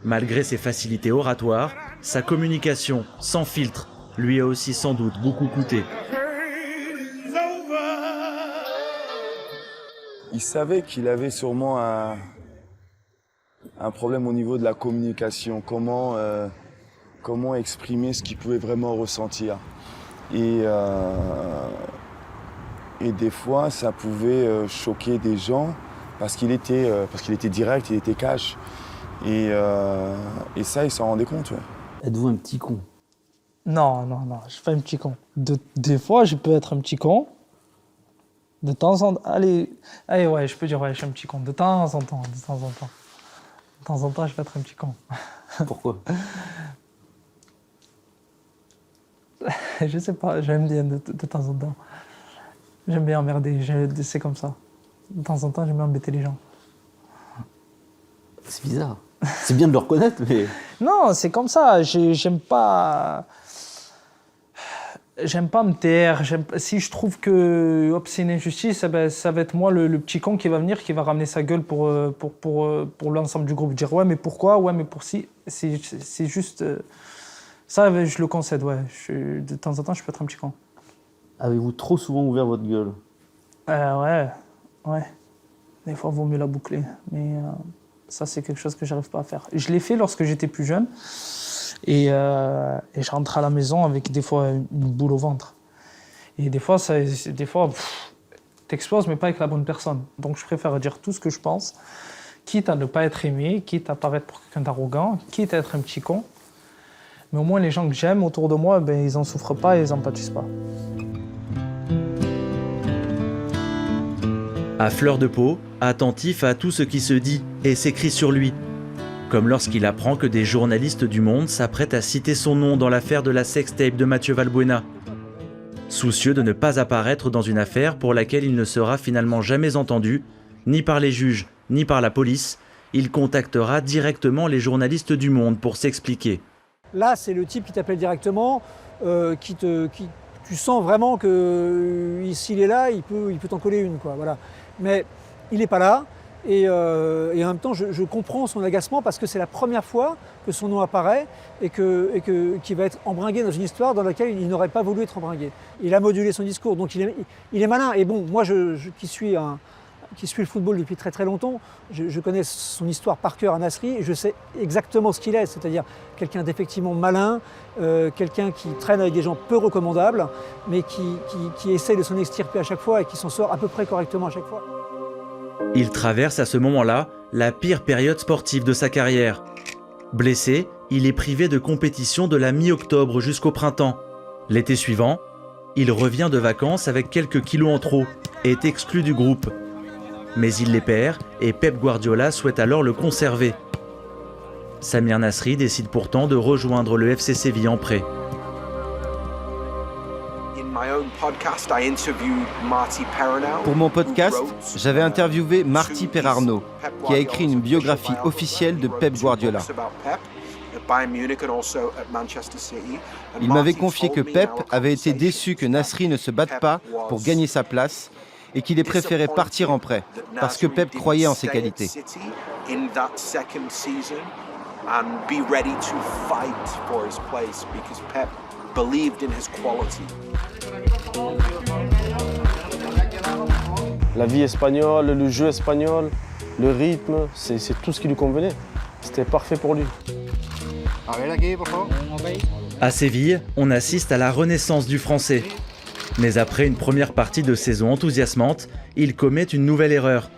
Malgré ses facilités oratoires, sa communication sans filtre lui a aussi sans doute beaucoup coûté. Il savait qu'il avait sûrement un problème au niveau de la communication, comment exprimer ce qu'il pouvait vraiment ressentir. Et des fois, ça pouvait choquer des gens parce qu'il était direct, il était cash. Et ça, il s'en rendait compte. Ouais. Êtes-vous un petit con ? Non, je suis pas un petit con. Des fois, je peux être un petit con. De temps en temps, allez, ouais, je peux dire, ouais, je suis un petit con. De temps en temps. De temps en temps, je peux être un petit con. Pourquoi ? Je sais pas, j'aime bien de temps en temps. J'aime bien emmerder, c'est comme ça. De temps en temps, j'aime bien embêter les gens. C'est bizarre. C'est bien de le reconnaître, mais... Non, c'est comme ça. J'aime pas me taire. Si je trouve que c'est une injustice, ça va être moi le petit con qui va venir, qui va ramener sa gueule pour l'ensemble du groupe. Dire ouais, mais pourquoi ? Ouais, mais pour si. C'est juste... Ça, je le concède, ouais. De temps en temps, je peux être un petit con. Avez-vous trop souvent ouvert votre gueule? Ouais. Des fois, il vaut mieux la boucler. Mais ça, c'est quelque chose que j'arrive pas à faire. Je l'ai fait lorsque j'étais plus jeune. Et je rentre à la maison avec des fois une boule au ventre. Et des fois, t'exploses, mais pas avec la bonne personne. Donc je préfère dire tout ce que je pense, quitte à ne pas être aimé, quitte à paraître pour quelqu'un d'arrogant, quitte à être un petit con. Mais au moins, les gens que j'aime autour de moi, ils n'en souffrent pas et ils n'en pâtissent pas. À fleur de peau, attentif à tout ce qui se dit et s'écrit sur lui. Comme lorsqu'il apprend que des journalistes du Monde s'apprêtent à citer son nom dans l'affaire de la sextape de Mathieu Valbuena. Soucieux de ne pas apparaître dans une affaire pour laquelle il ne sera finalement jamais entendu, ni par les juges, ni par la police, il contactera directement les journalistes du Monde pour s'expliquer. Là, c'est le type qui t'appelle directement, tu sens vraiment que s'il est là, il peut t'en coller une, quoi. Voilà. Mais il n'est pas là. Et en même temps, je comprends son agacement parce que c'est la première fois que son nom apparaît et qu'il va être embringué dans une histoire dans laquelle il n'aurait pas voulu être embringué. Il a modulé son discours, donc il est malin. Et bon, moi qui suis le football depuis très très longtemps, je connais son histoire par cœur à Nasri et je sais exactement ce qu'il est, c'est-à-dire quelqu'un d'effectivement malin, quelqu'un qui traîne avec des gens peu recommandables, mais qui essaie de s'en extirper à chaque fois et qui s'en sort à peu près correctement à chaque fois. Il traverse à ce moment-là la pire période sportive de sa carrière. Blessé, il est privé de compétition de la mi-octobre jusqu'au printemps. L'été suivant, il revient de vacances avec quelques kilos en trop et est exclu du groupe. Mais il les perd et Pep Guardiola souhaite alors le conserver. Samir Nasri décide pourtant de rejoindre le FC Séville en prêt. Pour mon podcast, j'avais interviewé Marty Perarno, qui a écrit une biographie officielle de Pep Guardiola. Il m'avait confié que Pep avait été déçu que Nasri ne se batte pas pour gagner sa place et qu'il ait préféré partir en prêt, parce que Pep croyait en ses qualités. La vie espagnole, le jeu espagnol, le rythme, c'est tout ce qui lui convenait. C'était parfait pour lui. À Séville, on assiste à la renaissance du français. Mais après une première partie de saison enthousiasmante, il commet une nouvelle erreur.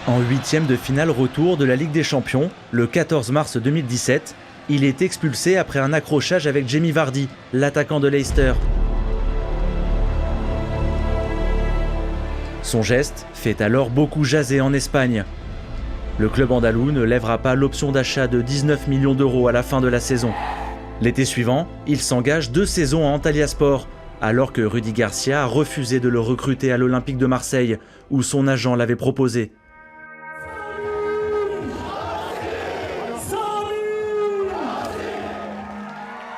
En huitième de finale retour de la Ligue des Champions, le 14 mars 2017, il est expulsé après un accrochage avec Jamie Vardy, l'attaquant de Leicester. Son geste fait alors beaucoup jaser en Espagne. Le club andalou ne lèvera pas l'option d'achat de 19 millions d'euros à la fin de la saison. L'été suivant, il s'engage 2 saisons à Antalyaspor, alors que Rudy Garcia a refusé de le recruter à l'Olympique de Marseille, où son agent l'avait proposé.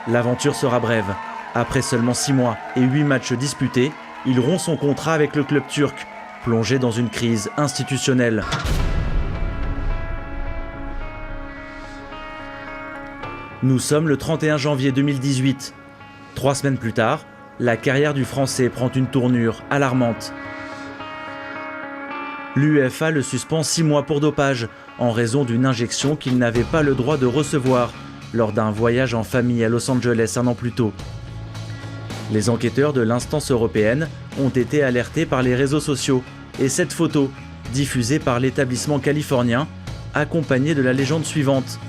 L'aventure sera brève. Après seulement 6 mois et 8 matchs disputés, il rompt son contrat avec le club turc, plongé dans une crise institutionnelle. Nous sommes le 31 janvier 2018. 3 semaines plus tard, la carrière du Français prend une tournure alarmante. L'UEFA le suspend 6 mois pour dopage, en raison d'une injection qu'il n'avait pas le droit de recevoir lors d'un voyage en famille à Los Angeles 1 an plus tôt. Les enquêteurs de l'instance européenne ont été alertés par les réseaux sociaux et cette photo, diffusée par l'établissement californien, accompagnée de la légende suivante.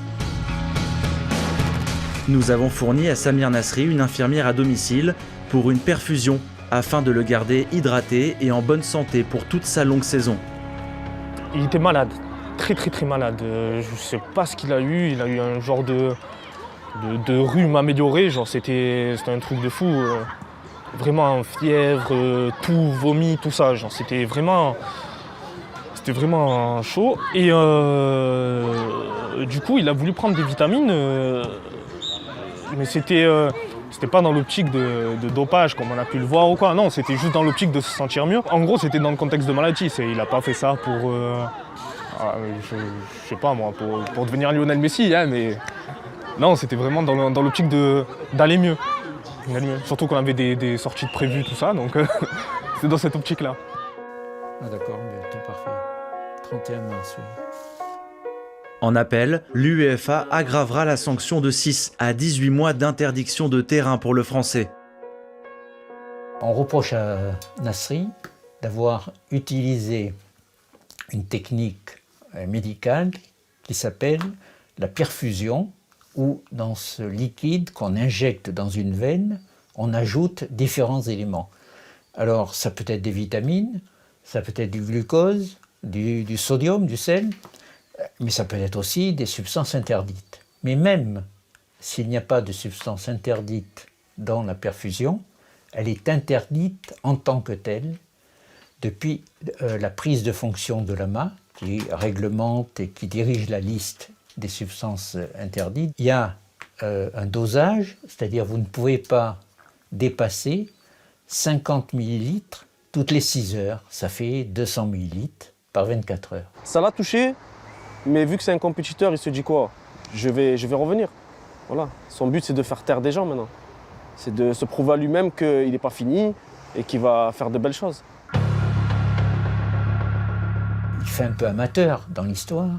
Nous avons fourni à Samir Nasri une infirmière à domicile pour une perfusion afin de le garder hydraté et en bonne santé pour toute sa longue saison. Il était malade, très malade. Je ne sais pas ce qu'il a eu un genre de rhume amélioré, genre c'était un truc de fou. Vraiment fièvre, tout, vomi, tout ça, genre c'était vraiment chaud. Et du coup, il a voulu prendre des vitamines, mais c'était pas dans l'optique de dopage comme on a pu le voir ou quoi. Non, c'était juste dans l'optique de se sentir mieux. En gros, c'était dans le contexte de maladie. Il n'a pas fait ça pour Je sais pas moi, pour devenir Lionel Messi, hein, mais non, c'était vraiment dans l'optique d'aller mieux. Surtout qu'on avait des sorties de prévues, tout ça, donc c'est dans cette optique-là. Ah d'accord, tout parfait. 31 mars, oui. En appel, l'UEFA aggravera la sanction de 6 à 18 mois d'interdiction de terrain pour le Français. On reproche à Nasri d'avoir utilisé une technique médicale qui s'appelle la perfusion, où dans ce liquide qu'on injecte dans une veine, on ajoute différents éléments. Alors ça peut être des vitamines, ça peut être du glucose, du sodium, du sel, mais ça peut être aussi des substances interdites. Mais même s'il n'y a pas de substance interdite dans la perfusion, elle est interdite en tant que telle depuis la prise de fonction de l'AMA, qui réglemente et qui dirige la liste des substances interdites. Il y a un dosage, c'est-à-dire vous ne pouvez pas dépasser 50 millilitres toutes les 6 heures. Ça fait 200 millilitres par 24 heures. Ça l'a touché, mais vu que c'est un compétiteur, il se dit quoi ? Je vais revenir. Voilà. Son but, c'est de faire taire des gens maintenant. C'est de se prouver à lui-même qu'il n'est pas fini et qu'il va faire de belles choses. Il fait un peu amateur dans l'histoire,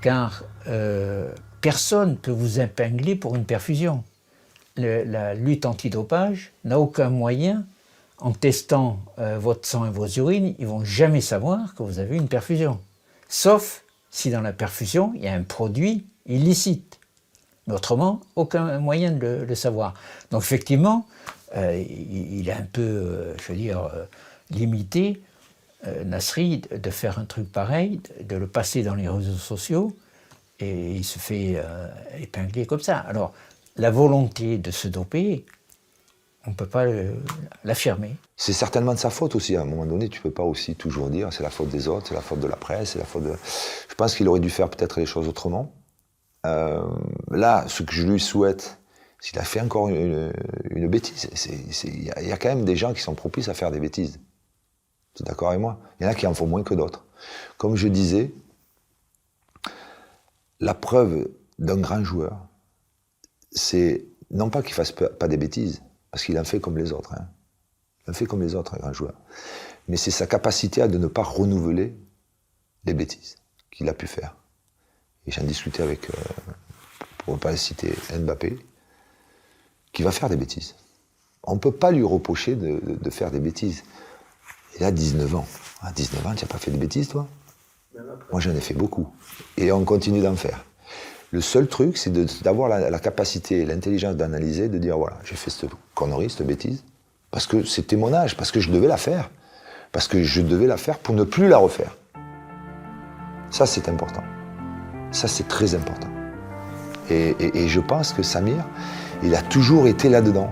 car personne ne peut vous épingler pour une perfusion. La lutte antidopage n'a aucun moyen, en testant votre sang et vos urines, ils ne vont jamais savoir que vous avez une perfusion. Sauf si dans la perfusion, il y a un produit illicite. Mais autrement, aucun moyen de le savoir. Donc effectivement, il est un peu, limité, Nasri, de faire un truc pareil, de le passer dans les réseaux sociaux, et il se fait épingler comme ça. Alors, la volonté de se doper, on ne peut pas l'affirmer. C'est certainement de sa faute aussi. À un moment donné, tu ne peux pas aussi toujours dire c'est la faute des autres, c'est la faute de la presse, c'est la faute de... Je pense qu'il aurait dû faire peut-être les choses autrement. Là, ce que je lui souhaite, s'il a fait encore une bêtise, il y a quand même des gens qui sont propices à faire des bêtises. Tu es d'accord avec moi? Il y en a qui en font moins que d'autres. Comme je disais, la preuve d'un grand joueur, c'est non pas qu'il fasse pas des bêtises, parce qu'il en fait comme les autres. Hein. Il en fait comme les autres, un grand joueur. Mais c'est sa capacité à ne pas renouveler les bêtises qu'il a pu faire. Et j'en discutais avec, pour ne pas le citer, Mbappé, qui va faire des bêtises. On ne peut pas lui reprocher de faire des bêtises. Il a 19 ans. À 19 ans, tu n'as pas fait de bêtises, toi? Moi, j'en ai fait beaucoup. Et on continue d'en faire. Le seul truc, c'est d'avoir la capacité et l'intelligence d'analyser, de dire, voilà, j'ai fait cette connerie, cette bêtise, parce que c'était mon âge, parce que je devais la faire. Parce que je devais la faire pour ne plus la refaire. Ça, c'est important. Ça, c'est très important. Et je pense que Samir, il a toujours été là-dedans.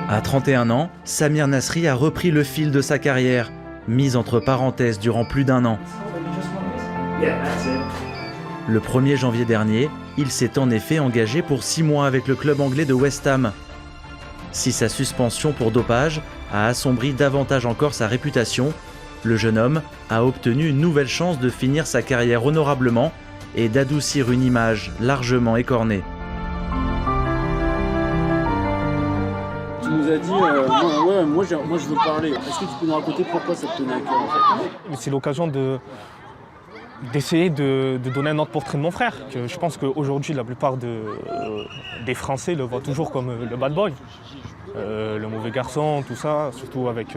À 31 ans, Samir Nasri a repris le fil de sa carrière, mise entre parenthèses durant plus d'1 an. Le 1er janvier dernier, il s'est en effet engagé pour 6 mois avec le club anglais de West Ham. Si sa suspension pour dopage a assombri davantage encore sa réputation, le jeune homme a obtenu une nouvelle chance de finir sa carrière honorablement et d'adoucir une image largement écornée. Tu nous as dit, moi je veux parler. Est-ce que tu peux nous raconter pourquoi ça te tenait à cœur en fait? C'est l'occasion d'essayer de donner un autre portrait de mon frère. Que je pense qu'aujourd'hui, la plupart des Français le voient toujours comme le bad boy, le mauvais garçon, tout ça, surtout avec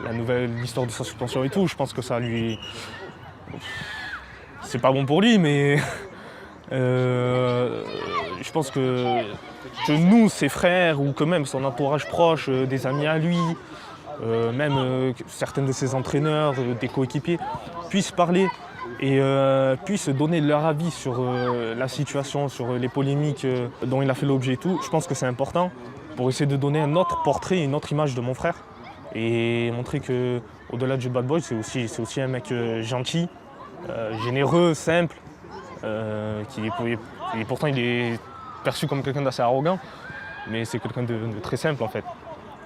la nouvelle histoire de sa suspension et tout. Je pense que ça lui... C'est pas bon pour lui, mais je pense que nous, ses frères, ou que même son entourage proche, des amis à lui, même certains de ses entraîneurs, des coéquipiers, puissent parler et puissent donner leur avis sur la situation, sur les polémiques dont il a fait l'objet et tout. Je pense que c'est important pour essayer de donner un autre portrait, une autre image de mon frère et montrer qu'au-delà du bad boy, c'est aussi un mec gentil, généreux, simple, pourtant il est perçu comme quelqu'un d'assez arrogant, mais c'est quelqu'un de très simple en fait.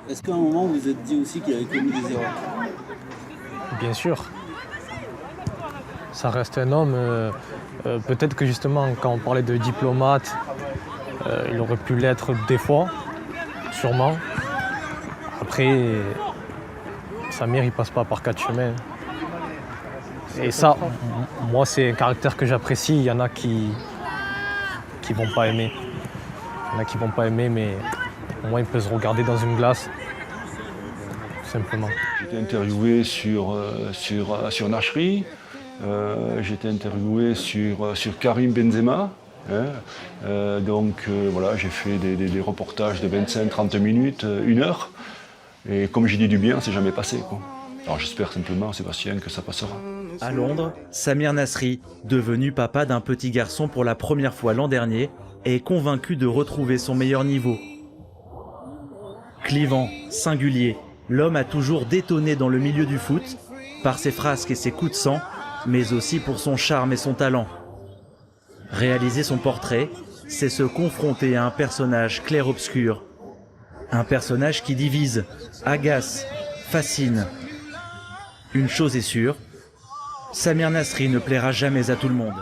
Est-ce qu'à un moment vous vous êtes dit aussi qu'il avait commis des erreurs? Bien sûr. Ça reste un homme. Peut-être que justement, quand on parlait de diplomate, il aurait pu l'être des fois, sûrement. Après, Samir, il passe pas par 4 chemins. Et ça, moi, c'est un caractère que j'apprécie. Il y en a qui vont pas aimer. Il y en a qui vont pas aimer, mais au moins, ils peuvent se regarder dans une glace. Tout simplement. J'ai été interviewé sur Nasri. J'ai été interviewé sur Karim Benzema. Voilà, j'ai fait des reportages de 25-30 minutes, 1 heure. Et comme j'ai dit du bien, c'est jamais passé, quoi. Alors j'espère simplement, Sébastien, que ça passera. À Londres, Samir Nasri, devenu papa d'un petit garçon pour la première fois l'an dernier, est convaincu de retrouver son meilleur niveau. Clivant, singulier, l'homme a toujours détonné dans le milieu du foot, par ses frasques et ses coups de sang, mais aussi pour son charme et son talent. Réaliser son portrait, c'est se confronter à un personnage clair-obscur. Un personnage qui divise, agace, fascine. Une chose est sûre, Samir Nasri ne plaira jamais à tout le monde.